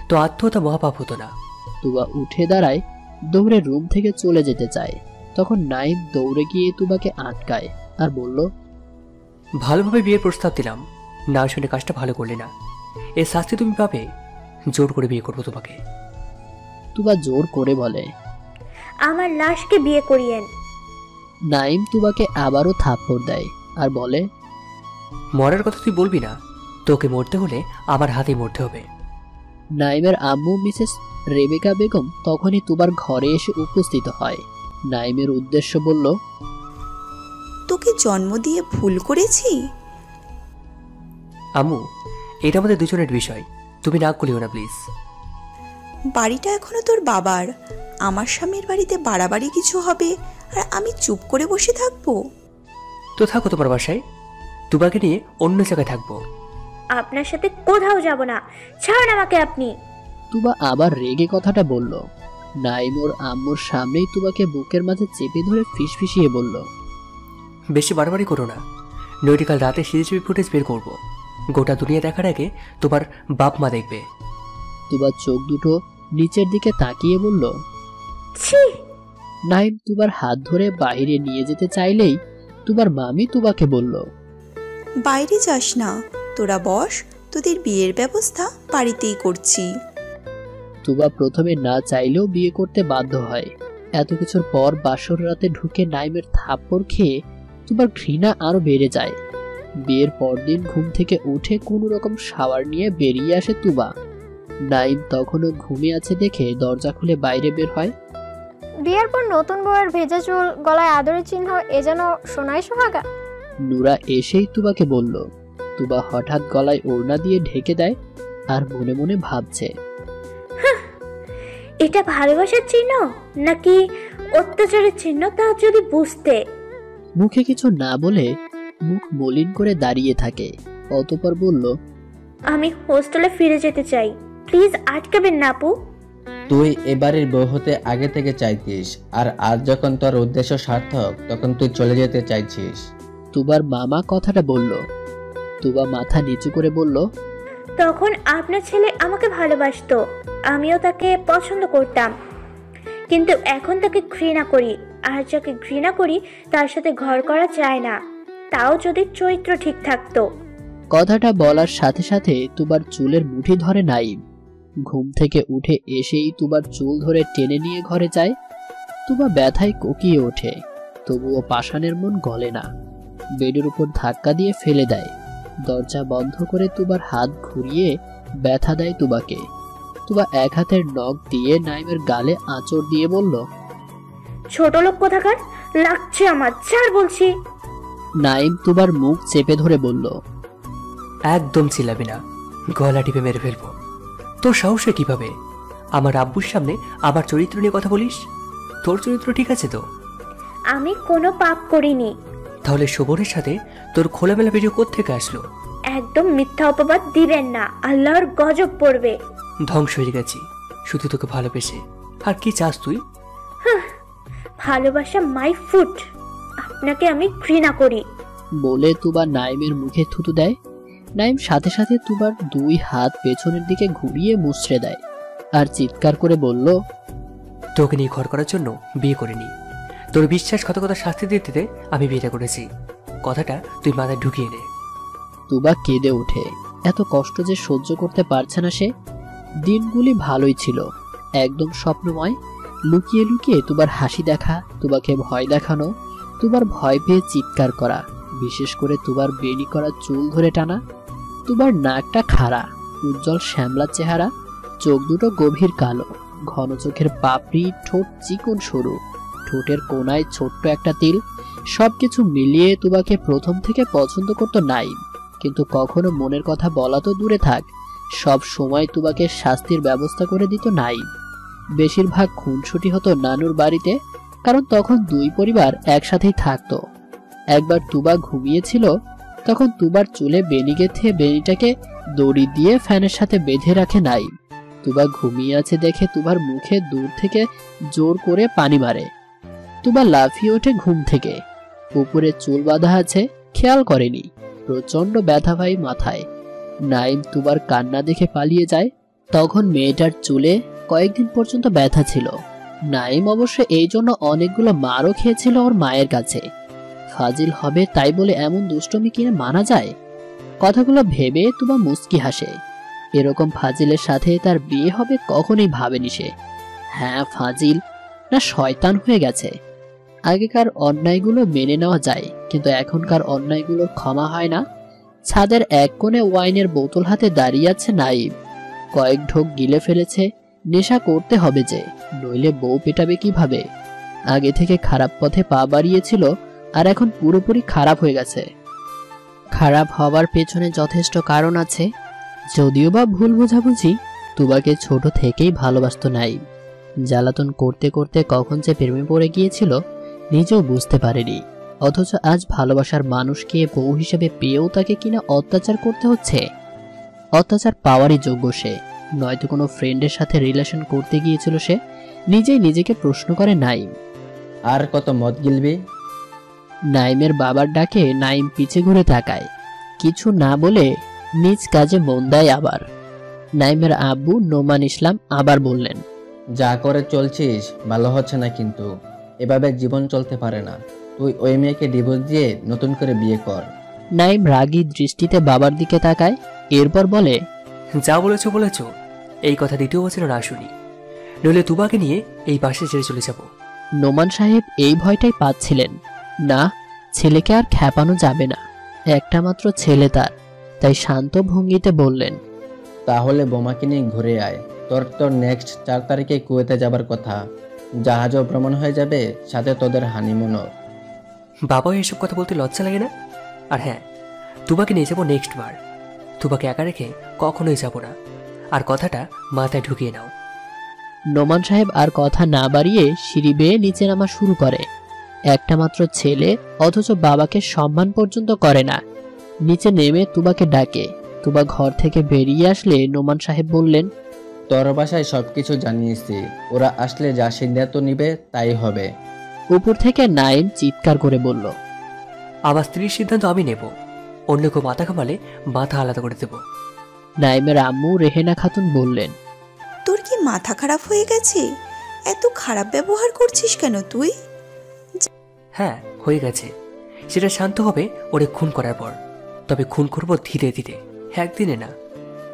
তো আত্মহত্যা মহাপাপ হতো না। তুবা উঠে দাঁড়ায়, দৌড়ে রুম থেকে চলে যেতে চায়। তখন নাইম দৌড়ে গিয়ে তুবাকে আটকায় আর বলল, ভালোভাবে বিয়ের প্রস্তাব দিলাম, না শুনে কাজটা ভালো করলে না। এর শাস্তি তুমি পাবে। জোর করে বিয়ে করবো তোমাকে। তুবা জোর করে বলে, আমার লাশকে বিয়ে করিয়েন। নাইম তুবাকে আবারও থাপ্পড় দেয় আর বলে, মরার কথা তুই বলবি না। তোকে মরতে হলে আমার হাতেই মরতে হবে। নাইমের আম্মু মিসেস রেবেকা বেগম তখনই তুবার ঘরে এসে উপস্থিত হয়। নাইমের উদ্দেশ্য বলল, তোকে জন্ম দিয়ে ভুল করেছি। আম্মু, এটা আমাদের দুজনের বিষয়, তুমি না করিও না প্লিজ। বাড়িটা এখনো তোর বাবার। আমার স্বামীর বাড়িতে বাড়াবাড়ি কিছু হবে আর আমি চুপ করে বসে থাকবো? তো থাকো তোমার বাসায়, তুবাকে নিয়ে অন্য জায়গায় থাকবো। আপনার সাথে কোথাও যাব না। ছাড়ুন আমাকে আপনি। তুবা আবার রেগে কথাটা বলল। নাইম ওর আম্মুর সামনেই তুবাকে বুকের মাঝে চেপে ধরে ফিসফিসিয়ে বলল, বেশি বাড়াবাড়ি করো না, নইলে কাল রাতে সিসিটিভি ফুটেজ বের করবো। গোটা দুনিয়া দেখার আগে তোমার বাপ মা দেখবে। তুবার চোখ দুটো নিচের দিকে তাকিয়ে বলল, ছি। নাইম তুবার হাত ধরে বাইরে নিয়ে যেতে চাইলেই তুবার মামি তুবাকে বলল, বাইরে যাস না, তোরা বস, তোদের বিয়ের ব্যবস্থা বাড়িতেই করছি। তুবা প্রথমে না চাইলেও বিয়ে করতে বাধ্য হয়। এত কিছুর পর বাসর রাতে ঢুকে নাইমের থাপ্পড় খেয়ে তুবার ঘৃণা আরো বেড়ে যায়। বিয়ের পরদিন ঘুম থেকে উঠে কোনো রকম শাওয়ার নিয়ে বেরিয়ে আসে তুবা। নাইম তখনও ঘুমিয়ে আছে দেখে দরজা খুলে বাইরে বের হয়। বিয়ের পর নতুন বউয়ের ভেজা চুল, গলায় আদরের চিহ্ন, এ যেন সোনায় সোহাগা। নুরা এসেই তুবাকে বলল। তুবা হঠাৎ গলায় ওড়না দিয়ে ঢেকে দেয় আর মনে মনে ভাবছে, এটা ভালোবাসার চিহ্ন নাকি অত্যাচারের চিহ্ন, তা যদি বুঝতে। মুখে কিছু না বলে মুখ মলিন করে দাঁড়িয়ে থাকে। অতঃপর বলল, আমি হোস্টেলে ফিরে যেতে চাই, প্লিজ। প্লিজ আটকাবেন না আপু। তুই এবারের বউ হতে আগে থেকে চাইতিস, আর আজ যখন তোর উদ্দেশ্য সার্থক তখন তুই চলে যেতে চাইছিস। তুবার মামা কথাটা বলল। তুবা মাথা নিচু করে বলল, তখন আপনার ছেলে আমাকে ভালোবাসতো, আমিও তাকে পছন্দ করতাম, কিন্তু এখন তাকে ঘৃণা করি। আর যাকে ঘৃণা করি তার সাথে ঘর করা যায় না, তাও যদি চরিত্র ঠিক থাকতো। কথাটা বলার সাথে সাথে তুবার চুলের মুঠি ধরে নাইম। ঘুম থেকে উঠে এসেই তুবার চুল ধরে টেনে নিয়ে ঘরে যায়। তুবা ব্যথায় কোকিয়ে ওঠে, তবুও পাষাণের মন গলে না। বেডের উপর ধাক্কা দিয়ে ফেলে দেয়। দরজা বন্ধ করে তুবার হাত ঘুরিয়ে ব্যথা দেয় তুবাকে। তুবা এক হাতের নখ দিয়ে নাইমের গালে আঁচড় দিয়ে বলল, ছোট লোক কোথাকার, লাগছে আমার, ছাড় বলছি। নাইম তুবার মুখ চেপে ধরে বলল, একদম চিল্লাবি না, গলা টিপে মেরে ফেলবো। তোর সাহসে কিভাবে আমার আব্বুর সামনে আমার চরিত্র নিয়ে কথা বলিস? তোর চরিত্র ঠিক আছে তো? আমি কোনো পাপ করিনি। তাহলে শোভনের সাথে তোর খোলামেলা ভিডিও কোত্থেকে আসলো? একদম মিথ্যা অপবাদ দিবেন না, আল্লাহর গজব পড়বে। ধ্বংস হয়ে গেছি শুধু তোকে ভালোবেসে। আর কি চাস তুই? ভালোবাসা মাই ফুট, আপনাকে আমি ঘৃণা করি বলে তুবা নাইমের মুখে থুতু দেয়। নাইম সাথে সাথে তুবার দুই হাত পেছনের দিকে ঘুরিয়ে মুচড়ে দেয় আর চিৎকার করে বলল, তোকে নিয়ে ঘর করার জন্য বিয়ে করিনি, তোর বিশ্বাসঘাতকতার শাস্তি দিতে দিতে আমি বিয়েটা করেছি। কথাটা তুই মাথায় ঢুকিয়ে নে। তুবা কেঁদে ওঠে। এত কষ্ট যে সহ্য করতে পারছে না সে। দিনগুলি ভালোই ছিল, একদম স্বপ্নময়। লুকিয়ে লুকিয়ে তুবার হাসি দেখা, তুবাকে ভয় দেখানো, তুবার ভয় পেয়ে চিৎকার করা, বিশেষ করে তুবার বেনি করা চুল ধরে টানা। তুবার নাকটা খাড়া, উজ্জ্বল শ্যামলা চেহারা, চোখ দুটো গভীর কালো, ঘন চোখের পাপড়ি, ঠোঁট চিকন সরু, ঠোঁটের কোনায় ছোট্ট একটা তিল। সবকিছু মিলিয়ে তুবাকে প্রথম থেকে পছন্দ করতো নাইম, কিন্তু কখনো মনের কথা বলা তো দূরে থাক, সব সময় তুবাকে শাস্তির ব্যবস্থা করে দিত নাইম। বেশিরভাগ খুনসুটি হতো নানুর বাড়িতে, কারণ তখন দুই পরিবার একসাথেই থাকতো। একবার তুবা ঘুমিয়েছিল, তখন তুবার চুলে বেনি গেঁথে বেনিটাকে দড়ি দিয়ে ফ্যানের সাথে বেঁধে রাখে নাইম। তুবা ঘুমিয়ে আছে দেখে তুবার মুখে দূর থেকে জোর করে পানি মারে। তুবা লাফিয়ে ওঠে ঘুম থেকে। উপরে চুল বাঁধা আছে, খেয়াল করেনি। প্রচন্ড ব্যথা পাই মাথায়। নাইম তুবার কান্না দেখে পালিয়ে যায়। তখন মেয়েটার চুলে কয়েকদিন পর্যন্ত ব্যথা ছিল। নাইম অবশ্য এই জন্য অনেকগুলো মারও খেয়েছিল ওর মায়ের কাছে। ফাজিল হবে তাই বলে এমন দুষ্টমি কিনে মানা যায়? কথাগুলো ভেবে তুবা মুচকি হাসে। এরকম ফাজিলের সাথে তার বিয়ে হবে কখনোই ভাবেনি সে। হ্যাঁ, ফাজিল না শয়তান হয়ে গেছে। আগেকার অন্যায়গুলো মেনে নেওয়া যায়, কিন্তু এখনকার অন্যায়গুলোর ক্ষমা হয় না। ছাদের এক কোণে ওয়াইনের বোতল হাতে দাঁড়িয়ে আছে নাইম। কয়েক ঢোক গিলে ফেলেছে। নেশা করতে হবে যে, নইলে বউ পেটাবে কিভাবে? আগে থেকে খারাপ পথে পা বাড়িয়েছিল, আর এখন পুরোপুরি খারাপ হয়ে গেছে। খারাপ হবার পেছনে যথেষ্ট কারণ আছে, যদিও বা ভুল বোঝাবুঝি। তুবাকে ছোট থেকেই ভালোবাসতো নাইম। জ্বালাতন করতে করতে কখন যে প্রেমে পড়ে গিয়েছিল নিজেও বুঝতে পারেনি। অথচ আজ ভালোবাসার মানুষকে বউ হিসেবে পেয়েও তাকে কিনা অত্যাচার করতে হচ্ছে। অত্যাচার পাওয়ারই যোগ্য সে, নয়তো কোনো ফ্রেন্ডের সাথে রিলেশন করতে গিয়েছিল সে। নিজেই নিজেকে প্রশ্ন করে নাইম। আর কত মদ গিলবি? নাইমের বাবার ডাকে নাইম পিছে ঘুরে তাকায়, কিছু না বলে নিজ কাজে মন দেয়। আবার নাইমের আব্বু নোমান ইসলাম আবার বললেন, যা করে চলছিস ভালো হচ্ছে না, কিন্তু এভাবে জীবন চলতে পারে না। তুই ওই মেয়েকে ডিভোর্স দিয়ে নতুন করে বিয়ে কর। নাইম রাগী দৃষ্টিতে বাবার দিকে তাকায়, এরপর বলে, যা বলেছো বলেছো, এই কথা দ্বিতীয় বছর না শুনি, নইলে তুবাকে নিয়ে এই পাশে ছেড়ে চলে যাব। নোমান সাহেব এই ভয়টাই পাচ্ছিলেন। না, ছেলেকে আর খেপানো যাবে না, একটা মাত্র ছেলে তার। তাই শান্ত ভঙ্গিতে বললেন, তাহলে বোমাকে নিয়ে ঘুরে আয়। তোর নেক্সট 4 তারিখে কুয়েতে যাবার কথা। জাহাজও ভ্রমণ হয়ে যাবে, সাথে তোদের হানিমুনও। বাবা এসব কথা বলতে লজ্জা লাগে না? আর হ্যাঁ, তুবাকে নিয়ে যাবো নেক্সট বার। তুবাকে একা রেখে কখনোই যাব না, আর কথাটা মাথায় ঢুকিয়ে নাও। নোমান সাহেব আর কথা না বাড়িয়ে সিঁড়ি বেয়ে নিচে নামা শুরু করে। একটা মাত্র ছেলে, অথচ বাবাকে সম্মান পর্যন্ত করে না। নিচে নেমে তুবাকে ডাকে। তুবা ঘর থেকে বেরিয়ে আসলে নোমান সাহেব বললেন, তোর বাসায় সবকিছু জানিয়েছি, ওরা আসলে যা সিদ্ধান্ত নিবে তাই হবে। উপর থেকে নাইম চিৎকার করে বলল, আমার স্ত্রীর সিদ্ধান্ত আমি নেব, অন্য কেউ মাথা কামালে মাথা আলাদা করে দেব। নাইমের আম্মু রেহেনা খাতুন বললেন, তোর কি মাথা খারাপ হয়ে গেছে? এত খারাপ ব্যবহার করছিস কেন তুই? হ্যাঁ, হয়ে গেছে। সেটা শান্ত হবে ওরে খুন করার পর, তবে খুন করব ধীরে ধীরে, একদিনে না।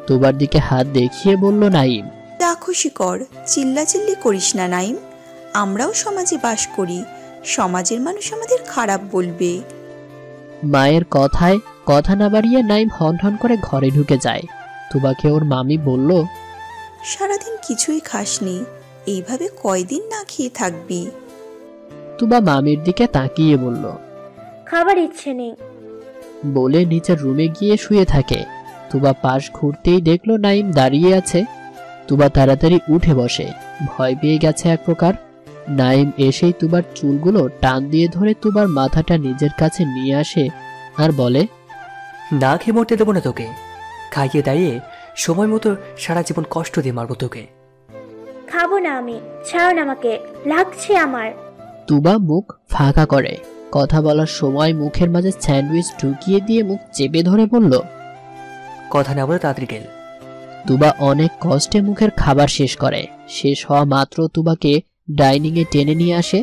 তুবার দিকে হাত দেখিয়ে বলল নাইম, যা খুশি কর, চিল্লাচিল্লি করিস না নাইম। আমরাও সমাজে বাস করি, সমাজের মানুষ আমাদের খারাপ বলবে। মায়ের কথায় কথা না বাড়িয়ে নাইম হন করে ঘরে ঢুকে যায়। তুবাকে ওর মামি বলল, সারাদিন কিছুই খাসনি, এইভাবে কয়দিন না খেয়ে থাকবি? তুবা মামির দিকে তাকিয়ে বলল, খাবার ইচ্ছে নেই। বলে নিচের রুমে গিয়ে শুয়ে থাকে। তুবা পাশ ঘুরতেই দেখলো নাইম দাঁড়িয়ে আছে। তুবা তাড়াতাড়ি উঠে বসে, ভয় পেয়ে গেছে এক প্রকার। নাইম এসেই তুবার চুলগুলো টান দিয়ে ধরে তুবার মাথাটা নিজের কাছে নিয়ে আসে আর বলে, না খেয়ে মরতে দেবো না তোকে, খাইয়ে দাইয়ে সময় মতো সারা জীবন কষ্ট দিয়ে মারবো তোকে। খাবো না আমি, ছাড়ুন আমাকে, লাগছে আমার। তুবা মুখ ফাঁকা করে। কথা বলার সময় মুখের মাঝে স্যান্ডউইচ ঢুকিয়ে দিয়ে মুখ চেপে ধরে বলল, কথা না বলে তাড়াতাড়ি গেল। তুবা অনেক কষ্টে মুখের খাবার শেষ করে। শেষ হওয়া মাত্র তুবাকে ডাইনিং এ টেনে নিয়ে আসে,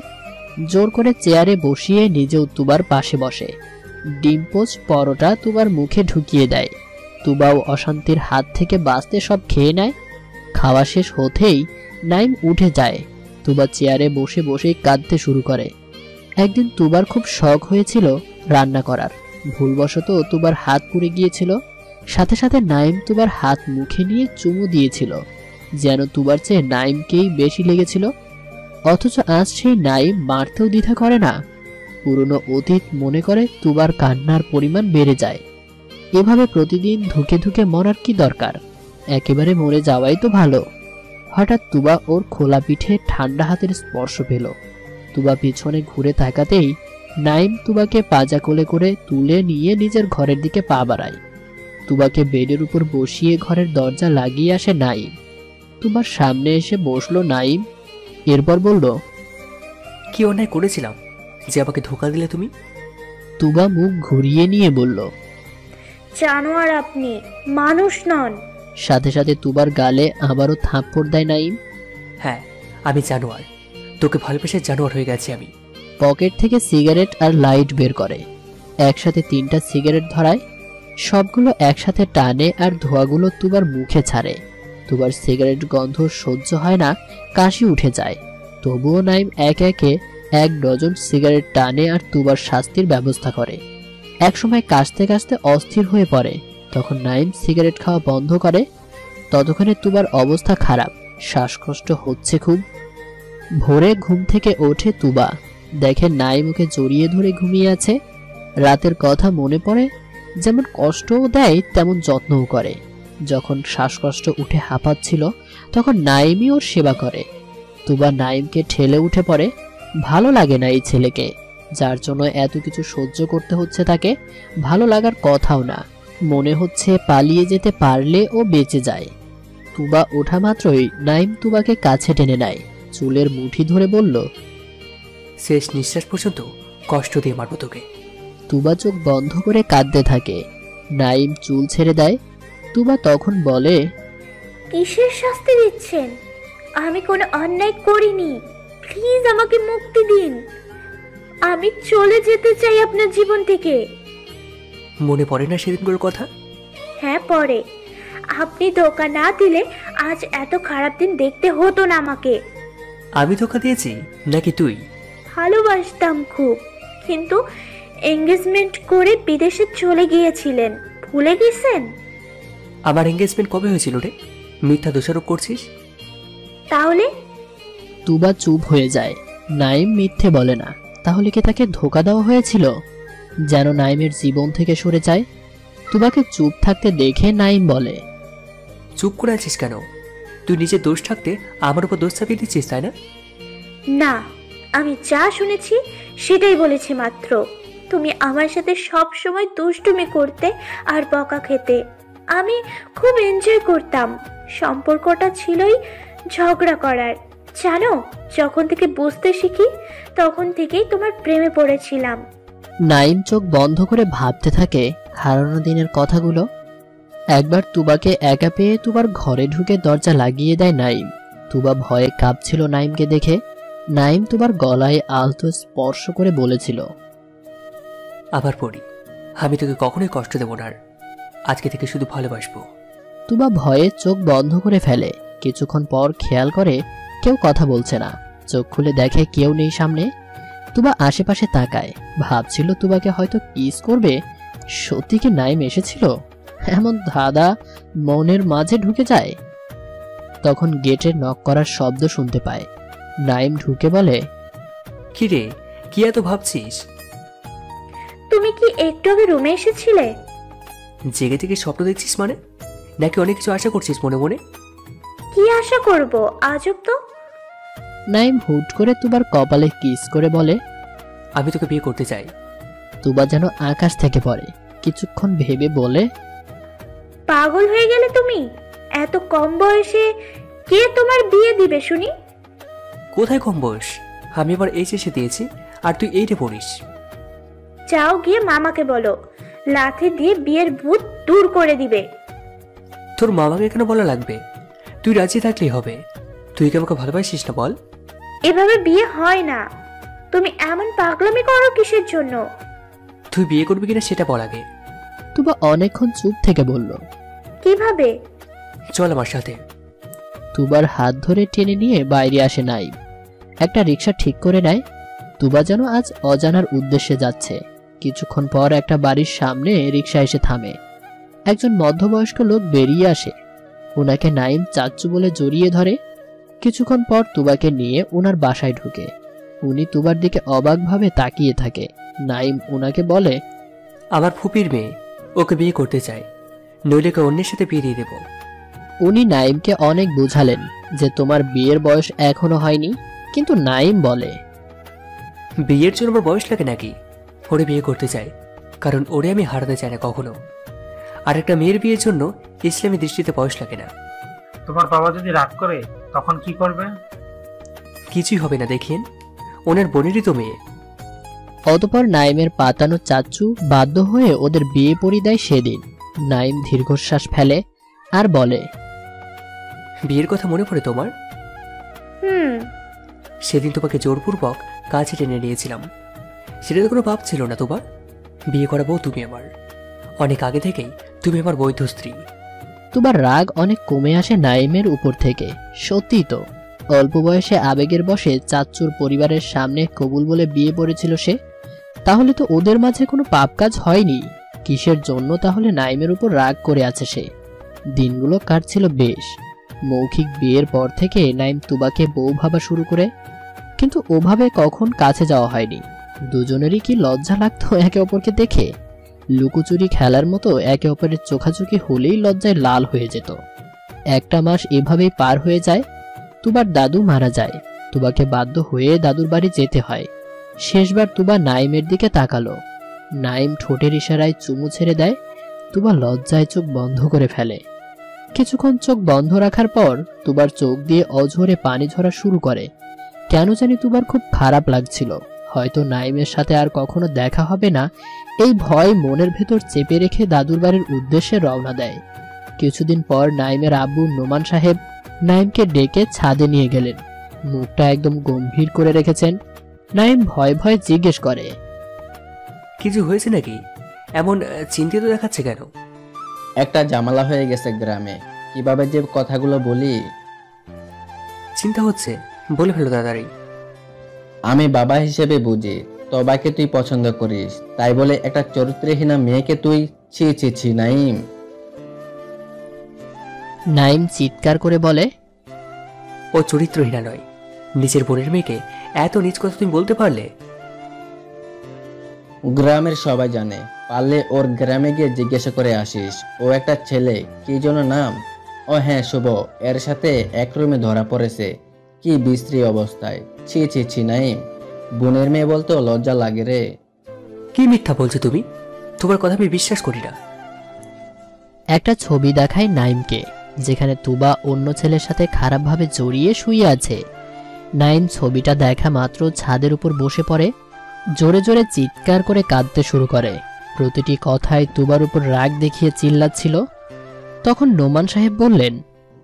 জোর করে চেয়ারে বসিয়ে নিজেও তুবার পাশে বসে। ডিম পোচ পরোটা তুবার মুখে ঢুকিয়ে দেয়। তুবাও অশান্তির হাত থেকে বাঁচতে সব খেয়ে নেয়। খাওয়া শেষ হতেই নাইম উঠে যায়। তুবা চেয়ারে বসে বসেই কাঁদতে শুরু করে। একদিন তুবার খুব শখ হয়েছিল রান্না করার। ভুলবশত তুবার হাত পুড়ে গিয়েছিল। সাথে সাথে নাইম তুবার হাত মুখে নিয়ে চুমু দিয়েছিল, যেন তুবার চেয়ে নাইমকেই বেশি লেগেছিল। অথচ আজ সেই নাইম মারতেও দ্বিধা করে না। পুরনো অতীত মনে করে তুবার কান্নার পরিমাণ বেড়ে যায়। এভাবে প্রতিদিন ধুকে ধুকে মরার কি দরকার? একেবারে মরে যাওয়াই তো ভালো। হঠাৎ তুবা ওর খোলা পিঠে ঠান্ডা হাতের স্পর্শ পেল। তুবা পিছনে ঘুরে তাকাতেই নাইম তুবাকে পাজা কোলে করে তুলে নিয়ে নিজের ঘরের দিকে পা বাড়ায়। তুবাকে বেডের উপর বসিয়ে ঘরের দরজা লাগিয়ে আসে নাইম। তুবার সামনে এসে বসলো নাইম। এরপর বলল, কি অন্যায় করেছিলাম যে আমাকে ধোকা দিলে তুমি? তুবা মুখ ঘুরিয়ে নিয়ে বলল, জানোয়ার আপনি, মানুষ নন। সাথে সাথে তুবার গালে আবারও থাপ্পড় দেয় নাইম। হ্যাঁ, আমি জানোয়ার, তোকে ভালোবেসে জানোয়ার হয়ে গেছি আমি। পকেট থেকে সিগারেট আর লাইট বের করে। একসাথে 3টা সিগারেট ধরায়। সবগুলো একসাথে টানে আর ধোঁয়াগুলো তুবার মুখে ছাড়ে। তুবার সিগারেট গন্ধ সহ্য হয় না, কাশি উঠে যায়। তবুও নাইম একে একে 1 ডজন সিগারেট টানে আর তুবার শাস্তির ব্যবস্থা করে। একসময় কাশতে কাশতে অস্থির হয়ে পড়ে। তখন নাইম সিগারেট খাওয়া বন্ধ করে। ততক্ষণে তুবার অবস্থা খারাপ, শ্বাসকষ্ট হচ্ছে খুব। ভোরে ঘুম থেকে ওঠে তুবা, দেখে নাইম ওকে জড়িয়ে ধরে ঘুমিয়ে আছে। রাতের কথা মনে পড়ে, যেমন কষ্টও দেয় তেমন যত্নও করে। যখন শ্বাসকষ্ট উঠে হাঁপাচ্ছিল তখন নাইমই ওর সেবা করে। তুবা নাইমকে ঠেলে উঠে পড়ে। ভালো লাগে না এই ছেলেকে, যার জন্য এত কিছু সহ্য করতে হচ্ছে তাকে। ভালো লাগার কথাও না, মনে হচ্ছে পালিয়ে যেতে পারলে ও বেঁচে যায়। তুবা ওঠা মাত্রই নাইম তুবাকে কাছে টেনে নেয়, চুলের মুঠি ধরে বলল, শেষ নিঃশ্বাস পর্যন্ত কষ্ট দিয়ে মারবো তোকে। তুবা চোখ বন্ধ করে কাঁদতে থাকে। নাইম চুল ছেড়ে দেয়। তুবা তখন বলে, কিসের শাস্তি দিচ্ছেন? আমি কোনো অন্যায় করিনি, প্লিজ আমাকে মুক্তি দিন। আমি চলে যেতে চাই আপনার জীবন থেকে। মনে পড়ে না সেদিনগুলোর কথা? হ্যাঁ পড়ে। আপনি ধোকা না দিলে আজ এত খারাপ দিন দেখতে হতো না আমাকে। আমি ধোকা দিয়েছি নাকি তুই? ভালোবাসতাম খুব, কিন্তু এঙ্গেজমেন্ট করে বিদেশে চলে গিয়েছিলেন, ভুলে গেছেন? আমার এঙ্গেজমেন্ট কবে হয়েছিল রে? মিথ্যা দোষারোপ করছিস। তাহলে? তুবা চুপ হয়ে যায়। নাইম মিথ্যে বলে না, তাহলে কি তাকে ধোকা দেওয়া হয়েছিল? যেন নাইমের জীবন থেকে সরে যায়। তুবাকে চুপ থাকতে দেখে নাইম বলে, চুপ করে আছিস কেন? তুই নিজের দোষ থাকতে আমার উপর দোষ চাপিয়ে দিচ্ছিস, তাই না? না, আমি যা শুনেছি সেটাই বলেছি মাত্র। তুমি আমার সাথে সব সময় দুষ্টুমি করতে আর বকা খেতে। আমি খুব এনজয় করতাম সম্পর্কটা ছিলই ঝগড়া করার। জানো, যখন থেকে বুঝতে শিখি তখন থেকেই তোমার প্রেমে পড়েছিলাম। নাইম চোখ বন্ধ করে ভাবতে থাকে হারানো দিনের কথাগুলো। একবার তুবাকে একা পেয়ে তুবার ঘরে ঢুকে দরজা লাগিয়ে দেয় নাইম। তুবা ভয়ে কাঁপছিল নাইমকে দেখে। নাইম তুবার গলায় আলতো স্পর্শ করে বলেছিল, আবার পড়ি, আমি তোকে কখনোই কষ্ট দেব না, আজকে থেকে শুধু ভালোবাসবো। তুবা ভয়ে চোখ বন্ধ করে ফেলে। কিছুক্ষণ পর খেয়াল করে কেউ কথা বলছে না। চোখ খুলে দেখে কেউ নেই সামনে। তুবা আশেপাশে তাকায়, ভাবছিল তুবাকে হয়তো কিস করবে। সত্যি কি নাইম এসেছিল? এমন ধাঁধা মনের মাঝে ঢুকে যায়। তখন গেটের নক করার শব্দ শুনতে পায়। নাইম ঢুকে বলে, কি রে, কি এত ভাবছিস? তুমি কি একটু আগে রুমে এসেছিলে? জেগে থেকে স্বপ্ন দেখছিস মানে? নাকি অনেক কিছু আশা করছিস মনে মনে? কি আশা করব, আজব তো। নাইম হুট করে তুবার কপালে কিস করে বলে, আমি তোকে বিয়ে করতে চাই। তুবা যেন আকাশ থেকে পড়ে। কিছুক্ষণ ভেবে বলে, পাগল হয়ে গেলে তুমি? এত কম বয়সে কে তোমার বিয়ে দিবে শুনি? কোথায় কম বয়স? আমি এবার এইচএসে দিয়েছি, আর তুই এইটে পড়িস। যাও গিয়ে মামাকে বলো, লাথি দিয়ে বিয়ের ভূত দূর করে দিবে। তোর মামাকে কেন বলা লাগবে? তুই রাজি থাকলেই হবে। তুই কি আমাকে ভালোবাসিস না বল? এভাবে বিয়ে হয় না। তুমি এমন পাগলামি করো কিসের জন্য? তুই বিয়ে করবি কিনা সেটা বল আগে। তুবা অনেকক্ষণ চুপ থেকে বলল, কিভাবে? চল আমার সাথে। তুবার হাত ধরে টেনে নিয়ে বাইরে আসে নাইম। একটা রিক্সা ঠিক করে নেয়। তুবা যেন আজ অজানার উদ্দেশ্যে যাচ্ছে। কিছুক্ষণ পর একটা বাড়ির সামনে রিক্সা এসে থামে। একজন মধ্যবয়স্ক লোক বেরিয়ে আসে। ওনাকে নাইম চাচ্চু বলে জড়িয়ে ধরে। কিছুক্ষণ পর তুবাকে নিয়ে ওনার বাসায় ঢুকে। উনি তুবার দিকে অবাকভাবে তাকিয়ে থাকে। নাইম ওনাকে বলে, আমার ফুপির মেয়ে, ওকে বিয়ে করতে চাই, নইলে কে অন্যের সাথে বিয়ে দিয়ে দেবো। উনি নাইমকে অনেক বোঝালেন যে তোমার বিয়ের বয়স এখনো হয়নি, কিন্তু নাইম বলে, বিয়ের জন্য আমার বয়স লাগে নাকি? ওরে বিয়ে করতে চাই, কারণ ওরে আমি হারাতে চাই না কখনো। আর একটা মেয়ের বিয়ের জন্য ইসলামী দৃষ্টিতে বয়স লাগে না। তোমার বাবা যদি রাগ করে তখন কি করবে? কিছুই হবে না, দেখিন, ওনার বোনেরই তো মেয়ে। অতপর নাইমের পাতানো চাচ্চু বাধ্য হয়ে ওদের বিয়ে পড়িয়ে দেয় সেদিন। নাইম দীর্ঘশ্বাস ফেলে আর বলে, বিয়ের কথা মনে পড়ে তোমার? সেদিন তোমাকে জোরপূর্বক কাছে টেনে নিয়েছিলাম। সেটা তো কোনো পাপ ছিল না তোমার। বিয়ে করাবো তুমি আমার। অনেক আগে থেকেই তুমি আমার বৈধ স্ত্রী। তোমার রাগ অনেক কমে আসে নাইমের উপর থেকে। সত্যি তো, অল্প বয়সে আবেগের বশে চাচ্চুর পরিবারের সামনে কবুল বলে বিয়ে পড়েছিল সে। তাহলে তো ওদের মাঝে কোনো পাপ কাজ হয়নি। কিসের জন্য তাহলে নাইমের উপর রাগ করে আছে সে? দিনগুলো কাটছিল বেশ। মৌখিক বিয়ের পর থেকে নাইম তুবাকে বউ ভাবা শুরু করে, কিন্তু ওভাবে কখন কাছে যাওয়া হয়নি। দুজনেরই কি লজ্জা লাগতো একে অপরকে দেখে। লুকোচুরি খেলার মতো একে অপরের চোখাচোখি হলেই লজ্জায় লাল হয়ে যেত। একটা মাস এভাবেই পার হয়ে যায়। তুবার দাদু মারা যায়। তুবাকে বাধ্য হয়ে দাদুর বাড়ি যেতে হয়। শেষবার তুবা নাইমের দিকে তাকালো। নাইম ঠোঁটের ইশারায় চুমু ছেড়ে দেয়। তুবা লজ্জায় চোখ বন্ধ করে ফেলে। কিছুক্ষণ চোখ বন্ধ রাখার পর তুবার চোখ দিয়ে অঝরে পানি ঝরা শুরু করে। কেন জানি তুবার খুব খারাপ লাগছিল। হয়তো নাইমের সাথে আর কখনো দেখা হবে না, এই ভয় মনের ভেতর চেপে রেখে দাদুর বাড়ির উদ্দেশ্যে রওনা দেয়। কিছুদিন পর নাইমের আব্বু নোমান সাহেব নাইমকে ডেকে ছাদে নিয়ে গেলেন। মুখটা একদম গম্ভীর করে রেখেছেন। নাইম ভয় ভয়ে জিজ্ঞেস করে, কিছু হয়েছে নাকি? এমন চিন্তিত দেখাচ্ছে কেন? একটা ঝামেলা হয়ে গেছে গ্রামে, কিভাবে যে কথাগুলো বলি। চিন্তা হচ্ছে, বলে ফেলো তাড়াতাড়ি। আমি বাবা হিসেবে বুঝি, তবাকে তুই পছন্দ করিস, তাই বলে একটা চরিত্রহীনা মেয়েকে তুই ছি ছি ছি নাইম। নাইম চিৎকার করে বলে, ও চরিত্রহীনা নয়। নিজের বোনের মেয়েকে এত নিজ কথা তুমি বলতে পারলে? গ্রামের সবাই জানে, পারলে ওর গ্রামে গিয়ে জিজ্ঞাসা করে আসিস। ও একটা ছেলে, কি যেন নাম? ও হ্যাঁ, শুভ। এর সাথে এক রুমে ধরা পড়েছে, কি বিশ্রী অবস্থায়। ছি ছি ছি নাইম, বোনের মেয়ে বলতে লজ্জা লাগে রে। কি মিথ্যা বলছো তুমি? তোমার কথা আমি বিশ্বাস করি না। একটা ছবি দেখায় নাইমকে। যেখানে তুবা অন্য ছেলের সাথে খারাপভাবে জড়িয়ে শুয়ে আছে। নাইম ছবিটা দেখা মাত্র ছাদের উপর বসে পড়ে, জোরে জোরে চিৎকার করে কাঁদতে শুরু করে। প্রতিটি কথায় তুবার উপর রাগ দেখিয়ে চিল্লাচ্ছিল। তখন নোমান সাহেব বললেন,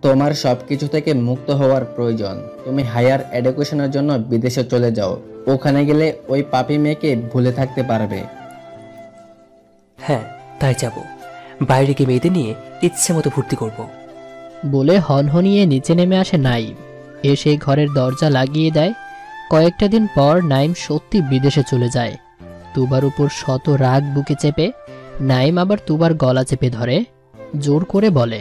তোমার সবকিছু থেকে মুক্ত হওয়ার প্রয়োজন। তুমি হায়ার এডুকেশনের জন্য বিদেশে চলে যাও। ওখানে গেলে ওই পাপী মেয়েকে ভুলে থাকতে পারবে। হ্যাঁ, তাই যাব। বাইরে গিয়ে মেয়েদের নিয়ে ইচ্ছে মতো ফুর্তি করব। বলে হনহনিয়ে নিচে নেমে আসে নাইম। এসে ঘরের দরজা লাগিয়ে দেয়। কয়েকটা দিন পর নাইম সত্যি বিদেশে চলে যায়। তুবার উপর শত রাগ বুকে চেপে নাইম আবার তুবার গলা চেপে ধরে, জোর করে বলে,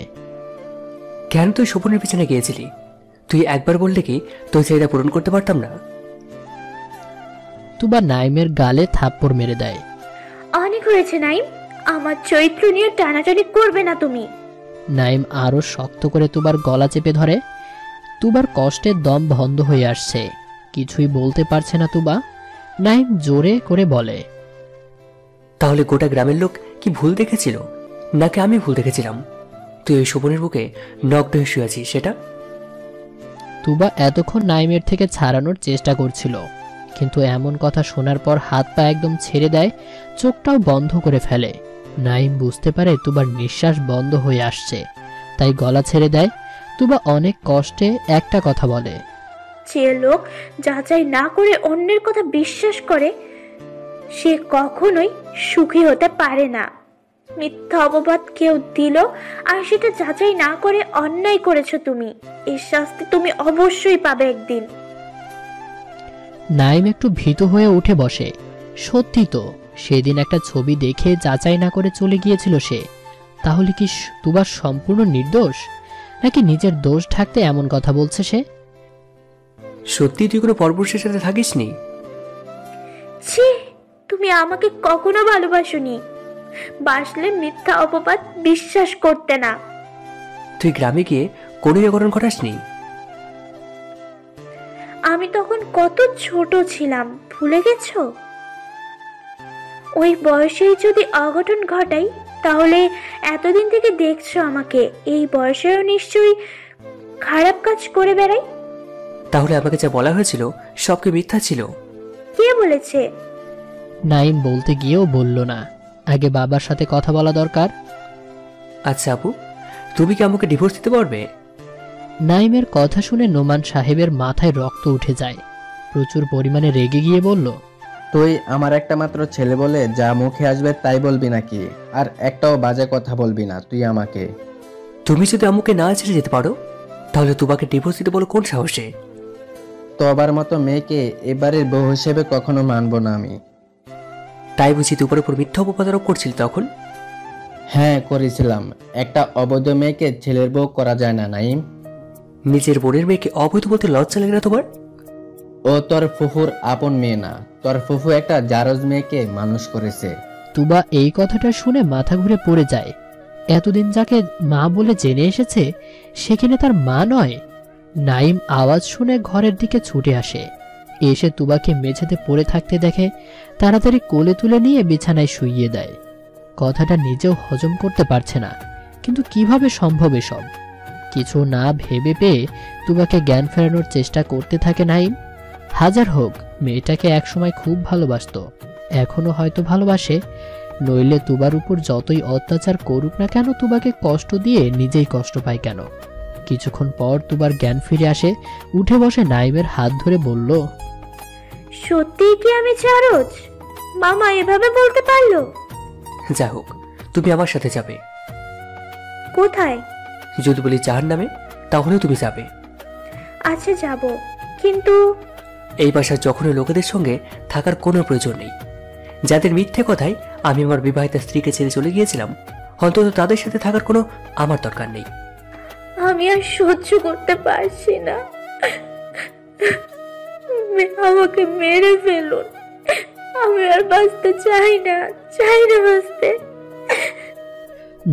কেন তুই স্বপনের পিছনে গিয়েছিলি? তুই একবার বললে কি তোর চাহিদা পূরণ করতে পারতাম না? তুবা নাইমের গালে থাপ্পড় মেরে দেয়। অনেক হয়েছে নাইম, আমার চরিত্র নিয়ে টানাটানি করবে না তুমি। নাইম আরো শক্ত করে তুবার গলা চেপে ধরে। তুবার কষ্টের দম বন্ধ হয়ে আসছে, কিছুই বলতে পারছে না তুবা। নাইম জোরে করে বলে, তাহলে গোটা গ্রামের লোক কি ভুল দেখেছিল, নাকি আমি ভুল দেখেছিলাম? তুই ওই স্বপনের বুকে নগ্ন হয়ে শুয়ে আছিস সেটা? তুবা এতক্ষণ নাইমের থেকে ছাড়ানোর চেষ্টা করছিল, কিন্তু এমন কথা শোনার পর হাত পা একদম ছেড়ে দেয়, চোখটাও বন্ধ করে ফেলে। নাইম বুঝতে পারে তুবার নিঃশ্বাস বন্ধ হয়ে আসছে, তাই গলা ছেড়ে দেয়। তুবা অনেক কষ্টে একটা কথা বলে, যে লোক যাচাই না করে অন্যের কথা বিশ্বাস করে সে কখনোই সুখী হতে পারে না। মিথ্যা অপবাদ কেউ দিল আর সেটা যাচাই না করে অন্যায় করেছো তুমি, এর শাস্তি তুমি অবশ্যই পাবে একদিন। নাইম একটু ভীত হয়ে উঠে বসে। সত্যি তো, সেদিন একটা ছবি দেখে যাচাই না করে চলে গিয়েছিল সে। তাহলে কি তুবার সম্পূর্ণ নির্দোষ, নাকি নিজের দোষ ঢাকতে এমন কথা বলছে সে? সত্যি তুই কোনো পরপুরুষের সাথে থাকিসনি? ছি, তুমি আমাকে কখনো ভালোবাসোনি, বাসলে মিথ্যা অপবাদ বিশ্বাস করতে না। তুই গ্রামে গিয়ে কোনো অঘটন ঘটাসনি? আমি তখন কত ছোট ছিলাম, ভুলে গেছো? ওই বয়সেই যদি অঘটন ঘটাই তাহলে এতদিন থেকে দেখছো আমাকে, এই বয়সেও নিশ্চয়ই খারাপ কাজ করে বেড়াই। তাহলে আমাকে যা বলা হয়েছিল সব কি মিথ্যা ছিল? কে বলেছে? নাইম বলতে গিয়েও বলল না, আগে বাবার সাথে কথা বলা দরকার। আচ্ছা আপু, তুমি কি আমাকে ডিভোর্স দিতে পারবে? নাইমের কথা শুনে নোমান সাহেবের মাথায় রক্ত উঠে যায়। প্রচুর পরিমাণে রেগে গিয়ে বলল, তুই আমার একটা মাত্র ছেলে বলে যা মুখে আসবে তাই বলবি নাকি? আর একটাও বাজে কথা বলবি না তুই আমাকে। তুমি যদি আমাকে না ছেড়ে যেতে পারো তাহলে তোমাকে ডিভোর্স দিতে বলো কোন সাহসে? তোবার মতো মেয়েকে এবারের বউ হিসেবে কখনো মানবো না আমি। তাই বুঝি তোমার উপর মিথ্যা অপবাদ আরোপ করছিল তখন? হ্যাঁ করেছিলাম। একটা অবৈধ মেয়েকে ছেলের বউ করা যায় না নাইম। নিজের বোনের মেয়েকে অবৈধ বলতে লজ্জা লাগে না তোমার? ও তোর ফুফুর আপন মেয়ে না, তোর ফুফু একটা জারজ মেয়েকে মানুষ করেছে। তুবা এই কথাটা শুনে মাথা ঘুরে পড়ে যায়। এতদিন যাকে মা বলে জেনে এসেছে সে কিনা তার মা নয়। নাইম আওয়াজ শুনে ঘরের দিকে ছুটে আসে। এসে তুবাকে মেঝেতে পড়ে থাকতে দেখে তাড়াতাড়ি কোলে তুলে নিয়ে বিছানায় শুইয়ে দেয়। কথাটা নিজেও হজম করতে পারছে না, কিন্তু কিভাবে সম্ভব এসব? কিছু না ভেবে পেয়ে তুবাকে জ্ঞান ফেরানোর চেষ্টা করতে থাকে নাইম। হাজার হোক, মেয়েটাকে একসময় খুব ভালোবাসতো, এখনো হয়তো ভালোবাসে। নইলে তুবার উপর যতই অত্যাচার করুক না কেন তুবাকে কষ্ট দিয়ে নিজেই কষ্ট পায় কেন? কিছুক্ষণ পর তুবার জ্ঞান ফিরে আসে, উঠে বসে নাইমের হাত ধরে বলল, সত্যি কি আমি জারজ? মামা এভাবে বলতে পারলো? যা হোক, তুমি আমার সাথে যাবে। কোথায়? যদি বলি জাহান্নামে তাহলেও তুমি যাবে। আচ্ছা যাব, কিন্তু এই বাসার যখন লোকেদের সঙ্গে থাকার কোনো প্রয়োজন নেই। যাদের মিথ্যে কথায় আমি আমার বিবাহিতা স্ত্রীকে ছেড়ে চলে গিয়েছিলাম, অন্তত তাদের সাথে থাকার কোনো আমার দরকার নেই। আমি আর সহ্য করতে পারছি না, আমাকে মেরে ফেলুন, আমি আর বাঁচতে চাই না বাঁচতে।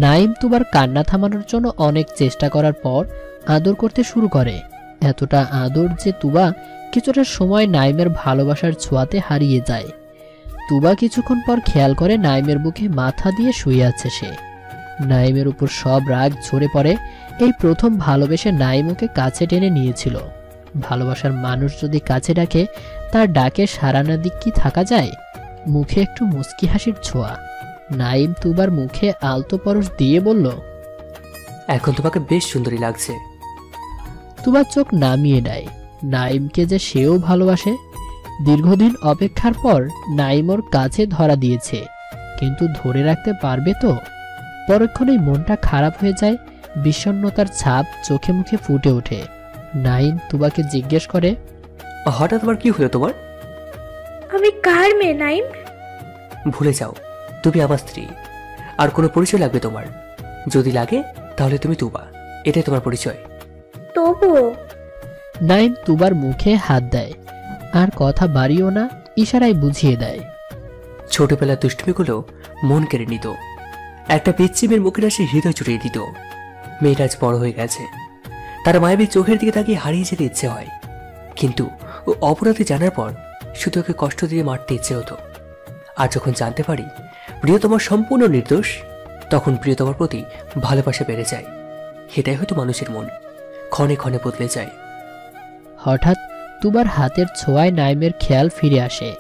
নাইম তুবার কান্না থামানোর জন্য অনেক চেষ্টা করার পর আদর করতে শুরু করে। এতটা আদর যে তুবা কিছুটা সময় নাইমের ভালোবাসার ছোঁয়াতে হারিয়ে যায়। তুবা কিছুক্ষণ পর খেয়াল করে নাইমের বুকে মাথা দিয়ে শুয়ে আছে সে। নাইমের উপর সব রাগ ঝরে পড়ে এই প্রথম ভালোবেসে নাইম ওকে কাছে টেনে নিয়েছিল। ভালোবাসার মানুষ যদি কাছে ডাকে, তার ডাকে সাড়া না দিক কি থাকা যায়? মুখে একটু মুচকি হাসির ছোঁয়া। নাইম তুবার মুখে আলতো পরশ দিয়ে বলল, এখন তোমাকে বেশ সুন্দরী লাগছে। তুবার চোখ নামিয়ে নেয়। নাইমকে যে সেও ভালোবাসে। দীর্ঘদিন অপেক্ষার পর নাইম ওর কাছে ধরা দিয়েছে, কিন্তু ধরে রাখতে পারবে তো? পরক্ষণেই মনটা খারাপ হয়ে যায়। বিষণ্ণতার ছাপ চোখে মুখে ফুটে ওঠে। নাইম তুবাকে জিজ্ঞেস করে, হঠাৎ আবার কি হলো তোমার? আমি কার মেয়ে নাইম? ভুলে যাও, তুমি আমার স্ত্রী। আর কোনো পরিচয় লাগবে তোমার? যদি লাগে তাহলে তুমি তুবা, এটাই তোমার পরিচয়। তবুও। নাইম তুবার মুখে হাত দেয়, আর কথা বাড়িও না, ইশারায় বুঝিয়ে দেয়। ছোটবেলার দুষ্টুমিগুলো মন কেড়ে নিত, একটা পিচ্চি মেয়ের মুখে হাসি হৃদয় জুড়িয়ে দিত। মেয়েটা আজ বড় হয়ে গেছে, তার মায়াবী চোখের দিকে তাকিয়ে হারিয়ে যেতে ইচ্ছে হয়, কিন্তু ও অপরাধী জানার পর শুধু ওকে কষ্ট দিয়ে মারতে ইচ্ছে হতো। আর যখন জানতে পারি প্রিয়তমা সম্পূর্ণ নির্দোষ, তখন প্রিয়তমার প্রতি ভালোবাসা বেড়ে যায়। এটাই হয়তো মানুষের মন, ক্ষণে ক্ষণে বদলে যায়। হঠাৎ তুবার হাতের ছোঁয়ায় নাইমের খেয়াল ফিরে আসে।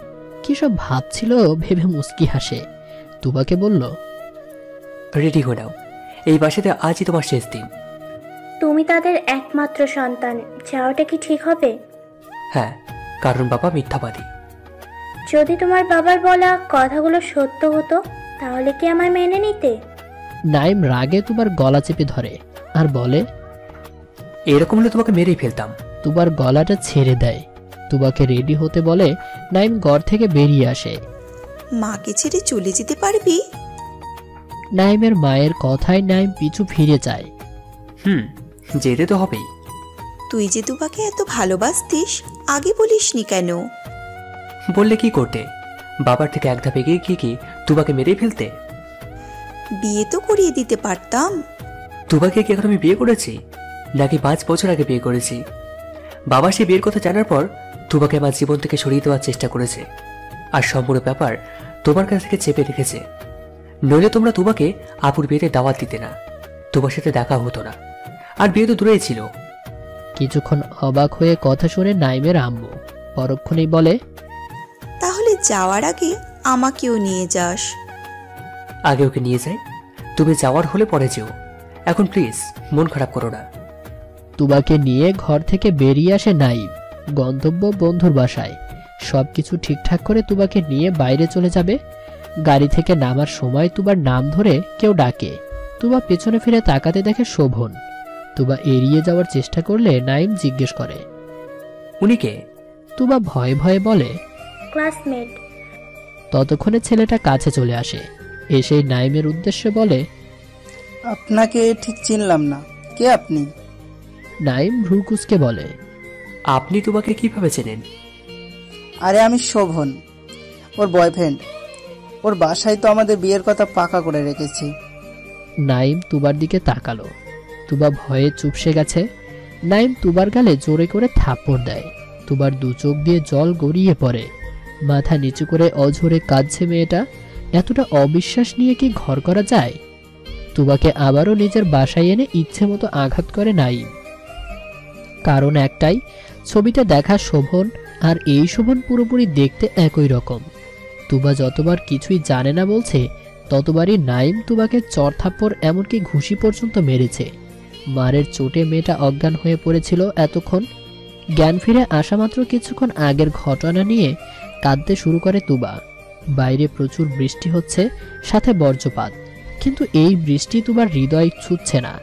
কি সব ভাবছিল ভেবে মুচকি হাসে। তুবাকে বলল, রেডি হয়ে নাও, এই বাসাতে আজই তোমার শেষ দিন। তুমি তাদের একমাত্র সন্তান, যাওয়াটা কি ঠিক হবে? হ্যাঁ, কারণ বাবা মিথ্যাবাদী। যদি তোমার বাবার বলা কথাগুলো সত্য হতো, তাহলে কি আমায় মেনে নিতে? নাইম রাগে তুবার গলা চেপে ধরে আর বলে, এরকম হলে তোমাকে মেরেই ফেলতাম। তুবার গলাটা ছেড়ে দেয়। তুবাকে রেডি হতে বলে নাইম ঘর থেকে বেরিয়ে আসে। মাকে ছেড়ে চলে যেতে পারবি? নাইমের মায়ের কথায় নাইম পিছু ফিরে যায়। যেতে তো হবেই। তুই যে তুবাকে এত ভালোবাসতিস, আগে বলিসনি কেন? বললে কি করতে? বাবার থেকে এক ধাপ এগিয়ে গিয়ে কি তুবাকে মেরেই ফেলতে? বিয়ে তো করিয়ে দিতে পারতাম। তুবাকে কি এখন আমি বিয়ে করেছি, নাকি 5 বছর আগে বিয়ে করেছি? বাবা সে বিয়ের কথা জানার পর তুবাকে আমার জীবন থেকে সরিয়ে দেওয়ার চেষ্টা করেছে, আর সম্পূর্ণ ব্যাপার তোমার কাছ থেকে চেপে রেখেছে। নইলে তোমরা তুবাকে আপুর বিয়েতে দাওয়াত দিতে না, তোমার সাথে দেখা হতো না, আর বিয়ে তো দূরেই ছিল। কিছুক্ষণ অবাক হয়ে কথা শুনে নাইমের আম্মু পরক্ষণেই বলে, তাহলে যাওয়ার আগে আমাকেও নিয়ে যাস। আগে ওকে নিয়ে যাই, তুমি যাওয়ার হলে পরে যেও। এখন প্লিজ মন খারাপ করো না। তুবাকে নিয়ে ঘর থেকে বেরিয়ে আসে নাইম গন্তব্য বন্ধুর বাসায়। সবকিছু ঠিকঠাক করে তুবাকে নিয়ে বাইরে চলে যাবে। গাড়ি থেকে নামার সময় তুবার নাম ধরে কেউ ডাকে। তুবা পেছনে ফিরে তাকাতে দেখে শোভন। তুবা এড়িয়ে যাওয়ার চেষ্টা করলে নাইম জিজ্ঞেস করে, উনি কে? তুবা ভয়ে ভয়ে বলে, ক্লাসমেট। ততক্ষণে ছেলেটা কাছে চলে আসে। এসেই নাইমের উদ্দেশ্যে বলে, আপনাকে ঠিক চিনলাম না, কে আপনি? নাইম ভ্রুকুচকে বলে, আপনি তুবাকে কিভাবে চেনেন? আরে আমি শোভন, ওর বয়ফ্রেন্ড। ওর বাসায় তো আমাদের বিয়ের কথা পাকা করে রেখেছি। নাইম তুবার দিকে তাকালো। তুবা ভয়ে চুপসে গেছে। নাইম তুবার গালে জোরে করে থাপ্পড় দেয়। তুবার দু চোখ দিয়ে জল গড়িয়ে পড়ে। মাথা নিচু করে অঝরে কাঁদছে মেয়েটা। এতটা অবিশ্বাস নিয়ে কি ঘর করা যায়? তুবাকে আবারও নিজের বাসায় এনে ইচ্ছে মতো আঘাত করে নাইম। কারণ একটাই, ছবিটা দেখা শোভন আর এই শোভন পুরোপুরি দেখতে একই রকম। তুবা যতবার কিছুই জানে না বলছে, ততবারই নাইম তুবাকে চর থাপ্পড় এমনকি ঘুষি পর্যন্ত মেরেছে। মারের চোটে মেয়েটা অজ্ঞান হয়ে পড়েছিল এতক্ষণ। জ্ঞান ফিরে আসা মাত্র কিছুক্ষণ আগের ঘটনা নিয়ে কাঁদতে শুরু করে তুবা। বাইরে প্রচুর বৃষ্টি হচ্ছে, সাথে বজ্রপাত। কিন্তু এই বৃষ্টি তুবার হৃদয় ছুঁচ্ছে না।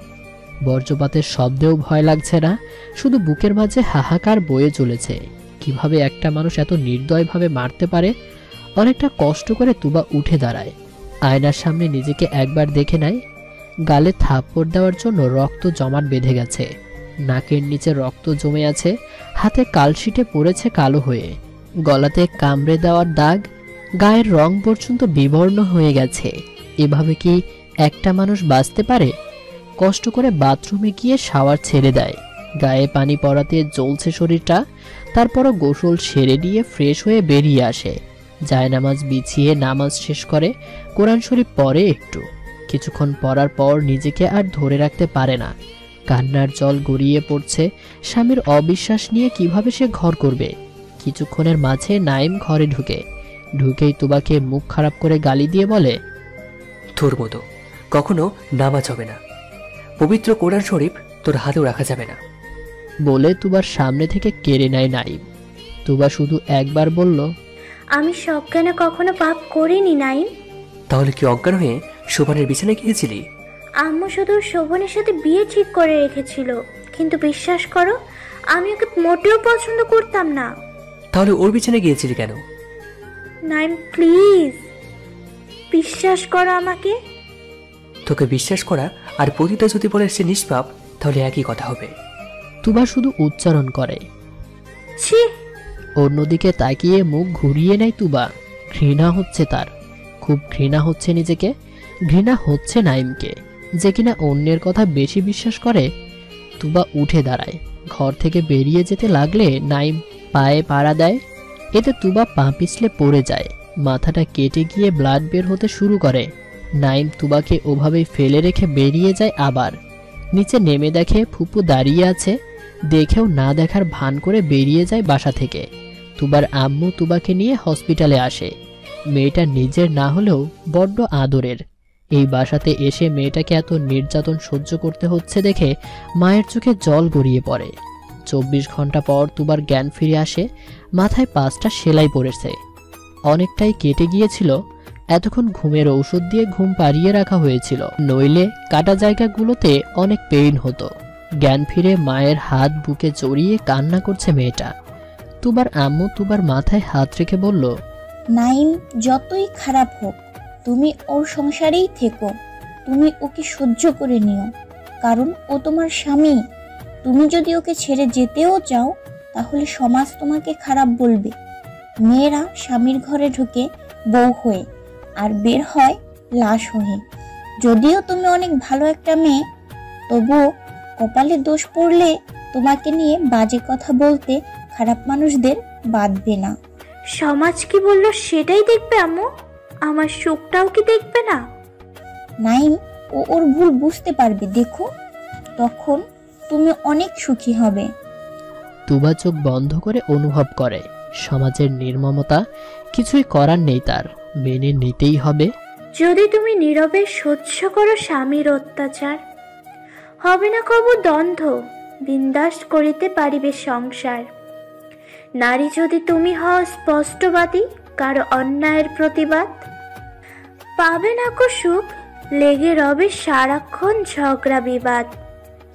বজ্রপাতের শব্দেও ভয় লাগছে না, শুধু বুকের মাঝে হাহাকার বয়ে চলেছে। কিভাবে একটা মানুষ এত নির্দয়ভাবে মারতে পারে? অনেকটা কষ্ট করে তুবা উঠে দাঁড়ায়। আয়নার সামনে নিজেকে একবার দেখে নেয়। গালে থাপ্পড় দেওয়ার জন্য রক্ত জমাট বেঁধে গেছে। নাকের নিচে রক্ত জমে আছে, হাতে কালশিটে পড়েছে কালো হয়ে। গলাতে কামড়ে দেওয়ার দাগ, গায়ের রং পর্যন্ত বিবর্ণ হয়ে গেছে। এভাবে কি একটা মানুষ বাঁচতে পারে? কষ্ট করে বাথরুমে গিয়ে শাওয়ার ছেড়ে দেয়। গায়ে পানি পড়াতে জ্বলছে শরীরটা। তারপরও গোসল সেরে দিয়ে ফ্রেশ হয়ে বেরিয়ে আসে। জায়নামাজ বিছিয়ে নামাজ শেষ করে কোরআন শরীফ পড়ে একটু। কিছুক্ষণ পড়ার পর নিজেকে আর ধরে রাখতে পারে না। কান্নার জল গড়িয়ে পড়ছে। স্বামীর অবিশ্বাস নিয়ে কিভাবে সে ঘর করবে। কিছুক্ষণের মাঝে নাইম ঘরে ঢুকেই তুবাকে মুখ খারাপ করে গালি দিয়ে বলে, তোর মতো কখনো নামাজ হবে না, পবিত্র কোরআন শরীফ তোর হাতেও রাখা যাবে না। বলে তুবার সামনে থেকে কেড়ে নেয় নাইম। তুবা শুধু একবার বলল, আমি সজ্ঞানে কখনো পাপ করিনি নাইম। তাহলে কি অজ্ঞান হয়ে শোভনের বিছানায় গিয়েছিলি? আম্মু শুধু শোভনের সাথে বিয়ে ঠিক করে রেখেছিল, কিন্তু বিশ্বাস করো আমি ওকে মোটেও পছন্দ করতাম না। তাহলে ওর বিছানায় গিয়েছিলি কেন? নাইম প্লিজ বিশ্বাস করো আমাকে। তোকে বিশ্বাস করা আর পতিতা যদি বলে সে নিষ্পাপ, তাহলে একই কথা হবে। তুবা শুধু উচ্চারণ করে। ছি। অন্যদিকে তাকিয়ে মুখ ঘুরিয়ে নেয় তুবা। ঘৃণা হচ্ছে তার, খুব ঘৃণা হচ্ছে নিজেকে, ঘৃণা হচ্ছে নাইমকে যে কিনা অন্যের কথা বেশি বিশ্বাস করে। তুবা উঠে দাঁড়ায়, ঘর থেকে বেরিয়ে যেতে লাগলে নাইম পায়ে পাড়া দেয়। এতে তুবা পা পিছলে পড়ে যায়, মাথাটা কেটে গিয়ে ব্লাড বের হতে শুরু করে। নাইম তুবাকে ওভাবেই ফেলে রেখে বেরিয়ে যায়। আবার নিচে নেমে দেখে ফুপু দাঁড়িয়ে আছে। দেখেও না দেখার ভান করে বেরিয়ে যায় বাসা থেকে। তুবার আম্মু তুবাকে নিয়ে হসপিটালে আসে। মেয়েটা নিজের না হলেও বড্ড আদরের। এই বাসাতে এসে মেয়েটাকে এত নির্যাতন সহ্য করতে হচ্ছে দেখে মায়ের চোখে জল গড়িয়ে পড়ে। 24 ঘন্টা পর তুবার জ্ঞান ফিরে আসে। মাথায় 5টা সেলাই পড়েছে, অনেকটাই কেটে গিয়েছিল। এতক্ষণ ঘুমের ঔষধ দিয়ে ঘুম পাড়িয়ে রাখা হয়েছিল, নইলে কাটা জায়গাগুলোতে অনেক পেইন হতো। জ্ঞান ফিরে মায়ের হাত বুকে জড়িয়ে কান্না করছে মেয়েটা। তুবার আম্মু তুবার মাথায় হাত রেখে বলল, নাইম যতই খারাপ হোক তুমি ওর সংসারেই থেকো, তুমি ওকে সহ্য করে নিও, কারণ ও তোমার স্বামী। তুমি যদি ওকে ছেড়ে যেতেও চাও তাহলে সমাজ তোমাকে খারাপ বলবে। মেয়েরা স্বামীর ঘরে ঢুকে বউ হয়ে আর বের হয় লাশ হয়ে। যদিও তুমি অনেক ভালো একটা মেয়ে, তবুও কপালে দোষ পড়লে তোমাকে নিয়ে বাজে কথা বলতে খারাপ মানুষদের বাঁধবে না। সমাজ কি বললো সেটাই দেখবে আম্মু, আমার সুখটাও কি দেখবে না? নাইম ও ওর ভুল বুঝতে পারবে, দেখো তখন তুমি অনেক সুখী হবে। তুবা চোখ বন্ধ করে অনুভব করে সমাজের নির্মমতা। কিছুই করার নেই তার, মেনে নিতেই হবে। যদি তুমি নীরবে সহ্য করো স্বামীর অত্যাচার, হবে না কবু দ্বন্দ্ব, বিন্দাস করিতে পারিবে সংসার। নারী যদি তুমি হও স্পষ্টবাদী, কারো অন্যায়ের প্রতিবাদ, পাবে না কো সুখ, লেগে রবে সারাক্ষণ ঝগড়া বিবাদ।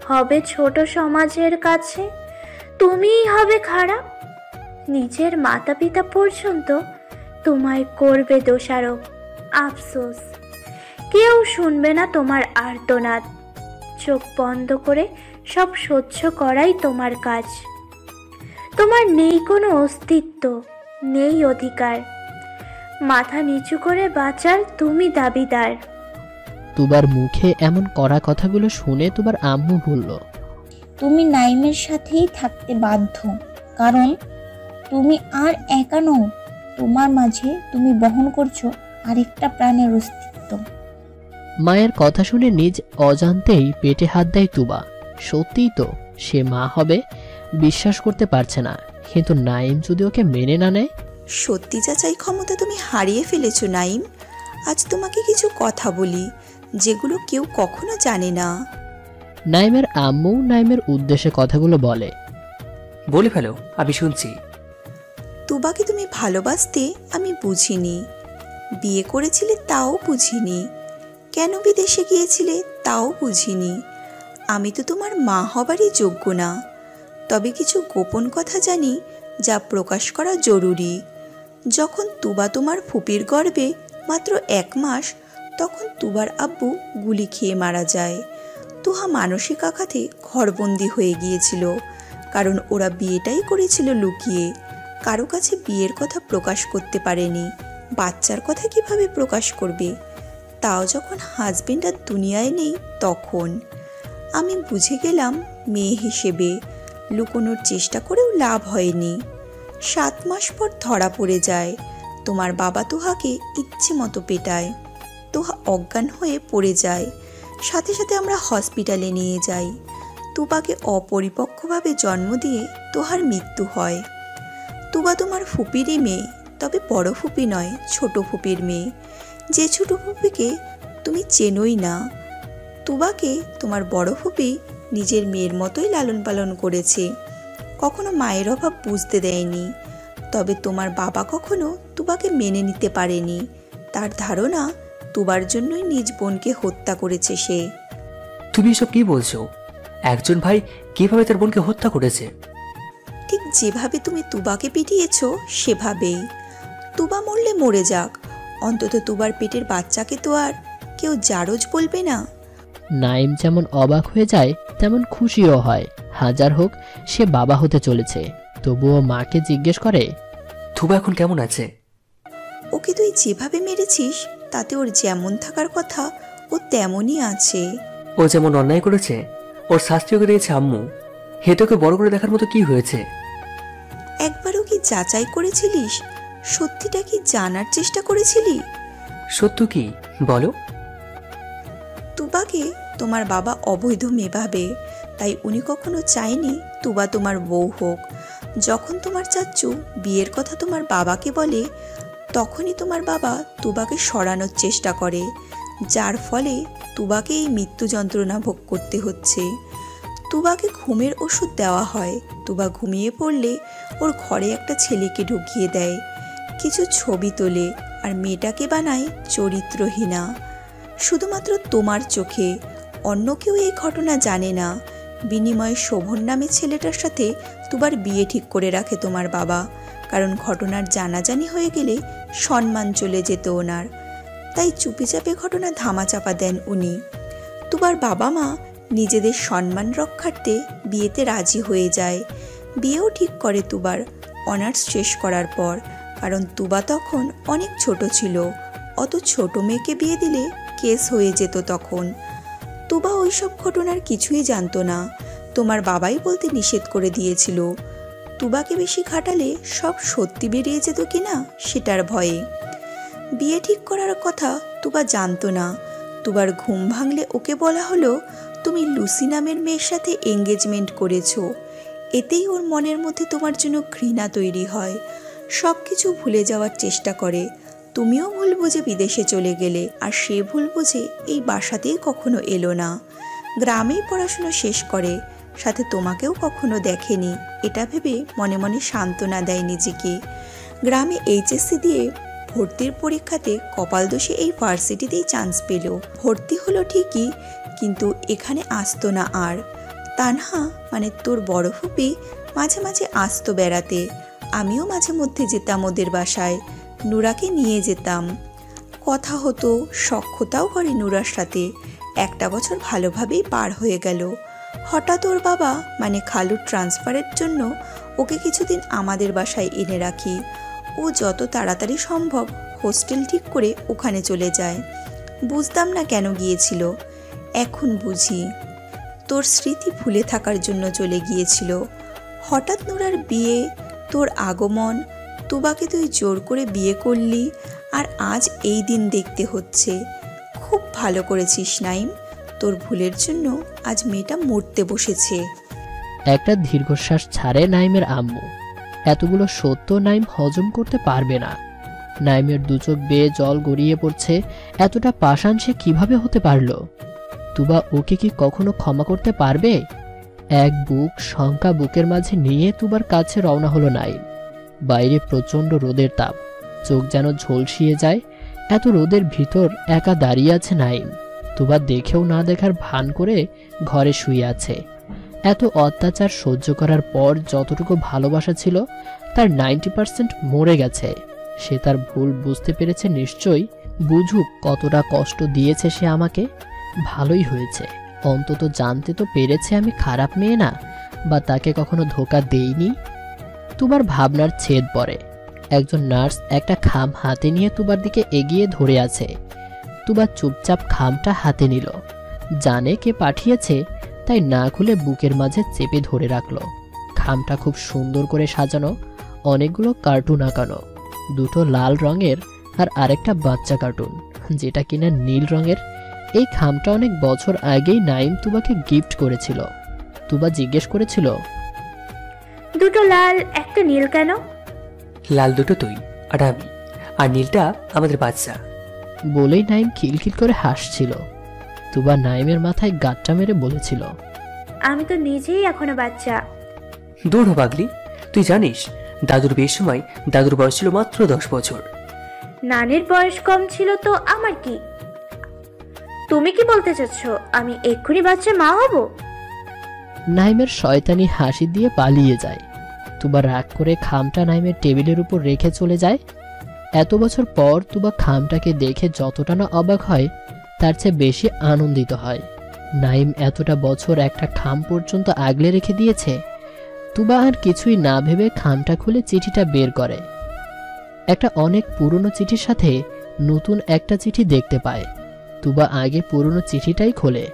হবে ছোট সমাজের কাছে তুমিই হবে খারাপ, নিজের মাতা পিতা পর্যন্ত তোমায় করবে দোষারোপ। আফসোস কেউ শুনবে না তোমার আর্তনাদ, চোখ বন্ধ করে সব সহ্য করাই তোমার কাজ। তোমার নেই কোনো অস্তিত্ব, নেই অধিকার, মাথা নিচু করে বাঁচার তুমি দাবিদার। তুবার মুখে এমন কড়া কথাগুলো শুনে তুবার আম্মু বলল, তুমি নাইমের সাথেই থাকতে বাধ্য, কারণ তুমি আর একা নও, তোমার মাঝে তুমি বহন করছো আরেকটা প্রাণের অস্তিত্ব। মায়ের কথা শুনে নিজ অজান্তেই পেটে হাত দেয় তুবা। সত্যিই তো সে মা হবে, বিশ্বাস করতে পারছে না। কিন্তু নাইম যদি ওকে মেনে না নেয়? সত্যি যাচাই ক্ষমতা তুমি হারিয়ে ফেলেছো নাইম। আজ তোমাকে কিছু কথা বলি যেগুলো কেউ কখনো জানে না। নাইমের আম্মু নাইমের উদ্দেশ্যে কথাগুলো বলে। বলে ফেলো, আমি শুনছি। তুবাকে তুমি ভালোবাসতে আমি বুঝিনি, বিয়ে করেছিলে তাও বুঝিনি, কেন বিদেশে গিয়েছিলে তাও বুঝিনি। আমি তো তোমার মা হবারই যোগ্য না। তবে কিছু গোপন কথা জানি যা প্রকাশ করা জরুরি। যখন তুবা তোমার ফুপির গর্ভে মাত্র 1 মাস, তখন তুবার আব্বু গুলি খেয়ে মারা যায়। তুহা মানসিক আঘাতে ঘরবন্দি হয়ে গিয়েছিল, কারণ ওরা বিয়েটাই করেছিল লুকিয়ে। কারো কাছে বিয়ের কথা প্রকাশ করতে পারেনি, বাচ্চার কথা কিভাবে প্রকাশ করবে? তাও যখন হাজবেন্ড আর দুনিয়ায় নেই তখন আমি বুঝে গেলাম মেয়ে হিসেবে লুকোনোর চেষ্টা করেও লাভ হয়নি। 7 মাস পর ধরা পড়ে যায়। তোমার বাবা তুহাকে ইচ্ছে মতো পেটায়, তুহা অজ্ঞান হয়ে পড়ে যায়। সাথে সাথে আমরা হসপিটালে নিয়ে যাই। তুবাকে অপরিপক্কভাবে জন্ম দিয়ে তোহার মৃত্যু হয়। তুবা তোমার ফুপিরই মেয়ে, তবে বড় ফুপি নয়, ছোট ফুপির মেয়ে, যে ছোট ফুপিকে তুমি চেনোই না। তুবাকে তোমার বড় ফুপি নিজের মেয়ের মতোই লালন পালন করেছে, কখনো মায়ের অভাব বুঝতে দেয়নি। তবে তোমার বাবা কখনো তুবাকে মেনে নিতে পারেনি। তার ধারণা তুবার জন্যই নিজ বোনকে হত্যা করেছে সে। তুমি এসব কি বলছো? একজন ভাই কিভাবে তার বোনকে হত্যা করেছে? ঠিক যেভাবে তুমি তুবাকে পিটিয়েছ সেভাবেই। তুবা মরলে মরে যাক, অন্তত তুবার পেটের বাচ্চাকে তো আর কেউ জারজ বলবে না। নাইম যেমন অবাক হয়ে যায় তেমন খুশিও হয়। হাজার হোক সে বাবা হতে চলেছে, তবুও মাকে জিজ্ঞেস করে, তুবা এখন কেমন আছে? ওকে তুই যেভাবে মেরেছিস তাতে ওর যেমন থাকার কথা ও তেমনই আছে। ও যেমন অন্যায় করেছে ওর শাস্তিও দিয়েছে আম্মু। হেতোকে বড় করে দেখার মতো কি হয়েছে? একবারও কি যাচাই করেছিলিস? সত্যিটা কি জানার চেষ্টা করেছিলি? সত্য কি বলো? তুবাকে তোমার বাবা অবৈধ মেয়ে ভাবে, তাই উনি কখনো চায়নি তুবা তোমার বউ হোক। যখন তোমার চাচ্চু বিয়ের কথা তোমার বাবাকে বলে, তখনই তোমার বাবা তুবাকে সরানোর চেষ্টা করে, যার ফলে তুবাকে এই মৃত্যু যন্ত্রণা ভোগ করতে হচ্ছে। তুবাকে ঘুমের ওষুধ দেওয়া হয়। তুবা ঘুমিয়ে পড়লে ওর ঘরে একটা ছেলেকে ঢুকিয়ে দেয়, কিছু ছবি তোলে আর মেয়েটাকে বানায় চরিত্রহীনা, শুধুমাত্র তোমার চোখে। অন্য কেউ এই ঘটনা জানে না। বিনিময়ে শোভন নামে ছেলেটার সাথে তুবার বিয়ে ঠিক করে রাখে তোমার বাবা, কারণ ঘটনার জানাজানি হয়ে গেলে সম্মান চলে যেত ওনার। তাই চুপিচাপে ঘটনা ধামাচাপা দেন উনি। তুবার বাবা মা নিজেদের সম্মান রক্ষার্থে বিয়েতে রাজি হয়ে যায়। বিয়েও ঠিক করে তুবার অনার্স শেষ করার পর, কারণ তুবা তখন অনেক ছোট ছিল। অত ছোট মেয়েকে বিয়ে দিলে কেস হয়ে যেত তখন। তুবা ওইসব ঘটনার কিছুই জানতো না, তোমার বাবাই বলতে নিষেধ করে দিয়েছিল। তুবাকে বেশি খাটালে সব সত্যি বেরিয়ে যেত কিনা সেটার ভয়ে। বিয়ে ঠিক করার কথা তুবা জানতো না। তুবার ঘুম ভাঙলে ওকে বলা হলো, তুমি লুসি নামের মেয়ের সাথে এঙ্গেজমেন্ট করেছো। এতেই ওর মনের মধ্যে তোমার জন্য ঘৃণা তৈরি হয়, সব কিছু ভুলে যাওয়ার চেষ্টা করে। তুমিও ভুল বুঝে বিদেশে চলে গেলে, আর সে ভুল বুঝে এই বাসাতেই কখনো এলো না, গ্রামেই পড়াশুনো শেষ করে, সাথে তোমাকেও কখনো দেখেনি। এটা ভেবে মনে মনে সান্ত্বনা দেয় নিজেকে। গ্রামে এইচএসসি দিয়ে ভর্তির পরীক্ষাতে কপাল দোষে এই ভার্সিটিতেই চান্স পেল। ভর্তি হলো ঠিকই, কিন্তু এখানে আসতো না আর। তানহা মানে তোর বড় ফুপি মাঝে মাঝে আসতো বেড়াতে, আমিও মাঝে মধ্যে যেতাম ওদের বাসায়, নুরাকে নিয়ে যেতাম, কথা হতো, সখ্যতাও করে নুরার সাথে। একটা বছর ভালোভাবেই পার হয়ে গেল। হঠাৎ ওর বাবা মানে খালুর ট্রান্সফারের জন্য ওকে কিছুদিন আমাদের বাসায় এনে রাখি। ও যত তাড়াতাড়ি সম্ভব হোস্টেল ঠিক করে ওখানে চলে যায়। বুঝতাম না কেন গিয়েছিল, এখন বুঝি। তোর স্মৃতি ভুলে থাকার জন্য চলে গিয়েছিল। হঠাৎ নুরার বিয়ে, তোর আগমন, তুবাকে তুই জোর করে বিয়ে করলি, আর আজ এই দিন দেখতে হচ্ছে। খুব ভালো করেছিস নাইম, তোর ভুলের জন্য আজ মেয়েটা মরতে বসেছে। একটা দীর্ঘশ্বাস ছাড়ে নাইমের আম্মু। এতগুলো সত্য নাইম হজম করতে পারবে না। নাইমের দু চোখ বেয়ে জল গড়িয়ে পড়ছে। এতটা পাষাণ সে কিভাবে হতে পারলো? তুবা ওকে কি কখনো ক্ষমা করতে পারবে? এক বুক শঙ্কা বুকের মাঝে নিয়ে তুবার কাছে রওনা হলো নাইম। বাইরে প্রচন্ড রোদের তাপ, চোখ যেন ঝলসিয়ে যায়। এত রোদের ভিতর একা দাঁড়িয়ে আছে নাইম। তুবা দেখেও না দেখার ভান করে ঘরে শুয়ে আছে। এত অত্যাচার সহ্য করার পর যতটুকু ভালোবাসা ছিল তার 90% মরে গেছে। সে তার ভুল বুঝতে পেরেছে নিশ্চয়ই। বুঝুক কতটা কষ্ট দিয়েছে সে আমাকে। ভালোই হয়েছে, অন্তত জানতে তো পেরেছে আমি খারাপ মেয়ে না, বা তাকে কখনো ধোঁকা দেইনি। তুবার ভাবনার ছেদ পড়ে। একজন নার্স একটা খাম হাতে নিয়ে তুবার দিকে এগিয়ে ধরে আছে। তুবা চুপচাপ খামটা হাতে নিল। জানে কে পাঠিয়েছে, তাই না খুলে বুকের মাঝে চেপে ধরে রাখলো। খামটা খুব সুন্দর করে সাজানো, অনেকগুলো কার্টুন আঁকানো, দুটো লাল রঙের আর আরেকটা বাচ্চা কার্টুন যেটা কিনা নীল রঙের। এই খামটা অনেক বছর আগেই নাইম তুবাকে গিফট করেছিল। তুবা জিজ্ঞেস করেছিল, দুটো লাল একটা নীল কেন? লাল দুটো তুই আর আমি, আর নীলটা আমাদের বাচ্চা। বলেই নাইম খিলখিল করে হাসছিল। তুবা নাইমের মাথায় গাঁটটা মেরে বলেছিল, আমি তো নিজেই এখনো বাচ্চা। দূর হ পাগলি, তুই জানিস দাদুর বিয়ের সময় দাদুর বয়স ছিল মাত্র 10 বছর। নানির বয়স কম ছিল তো আমার কি? তুমি কি বলতে চাচ্ছ আমি এক্ষুনি বাচ্চা মা হব? নাইমের শয়তানি হাসি দিয়ে পালিয়ে যায়। তুবা রাগ করে খামটা নাইমের টেবিলের উপর রেখে চলে যায়। এত বছর পর তুবা খামটাকে দেখে যতটা না অবাক হয় তার চেয়ে বেশি আনন্দিত হয়। নাইম এতটা বছর একটা খাম পর্যন্ত আগলে রেখে দিয়েছে। তুবা আর কিছুই না ভেবে খামটা খুলে চিঠিটা বের করে। একটা অনেক পুরনো চিঠির সাথে নতুন একটা চিঠি দেখতে পায়। তুবা আগে পুরনো চিঠিটাই খোলে।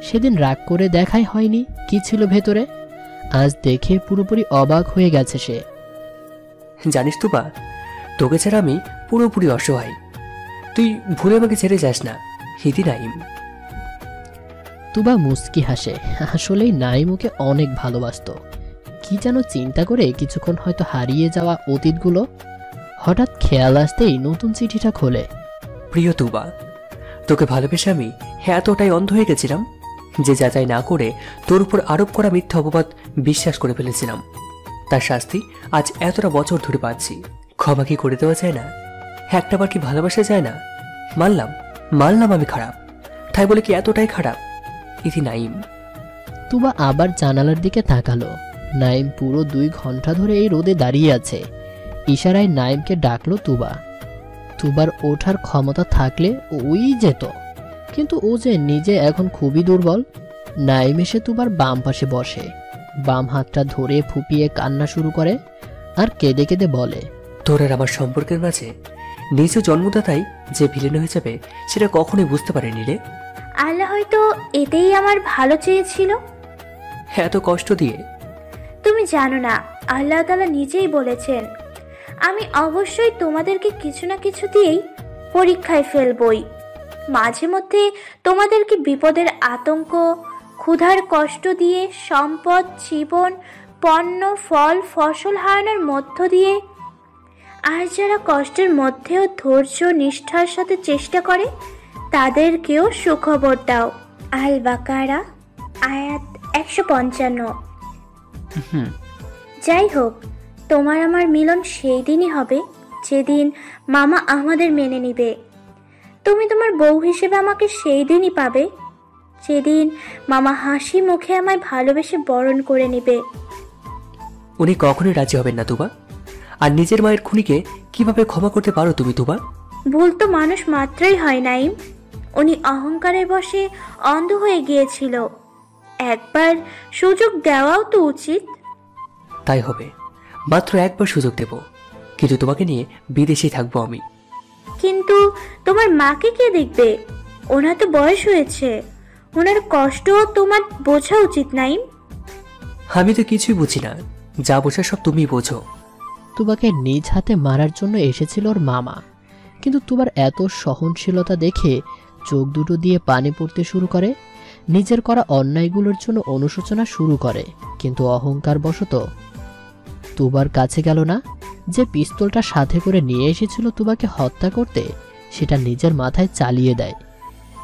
সেদিন রাগ করে দেখাই হয়নি কি ছিল ভেতরে। আজ দেখে পুরোপুরি অবাক হয়ে গেছে সে। জানিস তুবা, তোকে ছাড়া আমি পুরোপুরি অসহায়। তুই ভুলে আমাকে ছেড়ে যাস না, হিতি নাইম। তুবা মুস্কি হাসে। আসলেই নাইম ওকে অনেক ভালোবাসতো। কি যেন চিন্তা করে কিছুক্ষণ হয়তো হারিয়ে যাওয়া অতীতগুলো হঠাৎ খেয়াল আসতেই নতুন চিঠিটা খোলে। প্রিয় তুবা, তোকে ভালোবেসে আমি এতটাই অন্ধ হয়ে গেছিলাম যে যাচাই না করে তোর উপর আরোপ করা মিথ্যা অপবাদ বিশ্বাস করে ফেলেছিলাম। তার শাস্তি আজ এতটা বছর ধরে পাচ্ছি। ক্ষমা কি করে দেওয়া যায় না? একটাবার কি ভালোবাসা যায় না? মানলাম আমি খারাপ, তাই বলে কি এতটাই খারাপ? ইতি নাইম। তুবা আবার জানালার দিকে তাকালো। নাইম পুরো 2 ঘন্টা ধরে এই রোদে দাঁড়িয়ে আছে। ইশারায় নাইমকে ডাকলো তুবা। তুবার ওঠার ক্ষমতা থাকলে ওই যেত, কিন্তু ও যে নিজে এখন খুবই দুর্বল। নাইম এসে তুবার বাম পাশে বসে, বাম হাতটা ধরে ফুপিয়ে কান্না শুরু করে আর কেঁদে কেঁদে বলে, তোর আর আমার সম্পর্কের মাঝে নিজ জন্মদাতাই যে ভিলেন হয়ে যাবে সেটা কখনোই বুঝতে পারিনি রে। আল্লাহ হয়তো এতেই আমার ভালো চেয়েছিল। এত কষ্ট দিয়ে। তুমি জানো না, আল্লাহ তাআলা নিজেই বলেছেন আমি অবশ্যই তোমাদেরকে কিছু না কিছু দিয়েই পরীক্ষায় ফেলবই। মাঝে মধ্যে তোমাদেরকে বিপদের আতঙ্ক, ক্ষুধার কষ্ট দিয়ে, সম্পদ, জীবন, পণ্য, ফল, ফসল হারানোর মধ্য দিয়ে। আর যারা কষ্টের মধ্যেও ধৈর্য নিষ্ঠার সাথে চেষ্টা করে তাদেরকেও সুখবর দাও। আল বাকারা আয়াত 155। যাই হোক, তোমার আমার মিলন সেই দিনই হবে যেদিন মামা আমাদের মেনে নিবে। তুমি তোমার বউ হিসেবে আমাকে সেই দিনই পাবে যেদিন মামা হাসি মুখে আমায় ভালোবেসে বরণ করে নিবে। উনি কখনোই রাজি হবেন না তুবা। আর নিজের মায়ের খুনিকে কিভাবে ক্ষমা করতে পারো তুমি তুবা? ভুল তো মানুষ মাত্রই হয় নাইম। উনি অহংকারের বশে অন্ধ হয়ে গিয়েছিল। একবার সুযোগ দেওয়াও তো উচিত। তাই হবে, মাত্র একবার সুযোগ দেব, কিন্তু তোমাকে নিয়ে বিদেশেই থাকবো আমি। কিন্তু তোমার মাকে কে দেখবে? ওনার তো বয়স হয়েছে, ওনার কষ্ট তোমার বোঝা উচিত নাইম। আমি তো কিছুই বুঝি না, যা বোঝা সব তুমি বোঝো। তুবাকে নিজ হাতে মারার জন্য এসেছিল ওর মামা, কিন্তু তুবার এত সহনশীলতা দেখে চোখ দুটো দিয়ে পানি পড়তে শুরু করে। নিজের করা অন্যায়গুলোর জন্য অনুশোচনা শুরু করে, কিন্তু অহংকার বশত তুবার কাছে গেল না। যে পিস্তলটা সাথে করে নিয়ে এসেছিল তুবাকে হত্যা করতে, সেটা নিজের মাথায় চালিয়ে দেয়।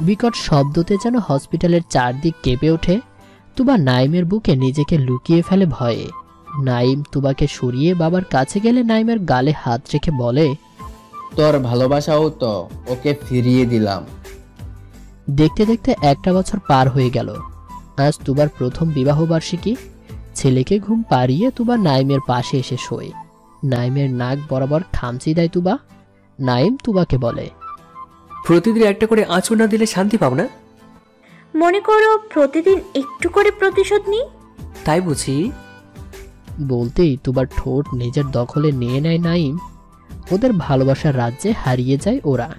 বিকট শব্দতে যেন হসপিটালের চারদিক কেঁপে ওঠে। তুবা নাইমের বুকে নিজেকে লুকিয়ে ফেলে ভয়ে। নাইম তুবাকে সরিয়ে বাবার কাছে গেলে নাইমের গালে হাত রেখে বলে, তোর ভালোবাসাও তো ওকে ফিরিয়ে দিলাম। দেখতে দেখতে 1 বছর পার হয়ে গেল। আজ তুবার প্রথম বিবাহ বার্ষিকী। ছেলেকে ঘুম পাড়িয়ে তুবা নাইমের পাশে এসে শোয়। নাইমের নাক বরাবর খামচি দেয় তুবা। নাইম তুবাকে বলে, প্রতিদিন একটা করে আঁচড় না দিলে শান্তি পাও না? মনে করো প্রতিদিন একটু করে প্রতিশোধ নিই। তাই বুঝি? বলতেই তুবার ঠোঁট নিজের দখলে নিয়ে নেয় নাইম। ওদের ভালোবাসার রাজ্যে হারিয়ে যায় ওরা।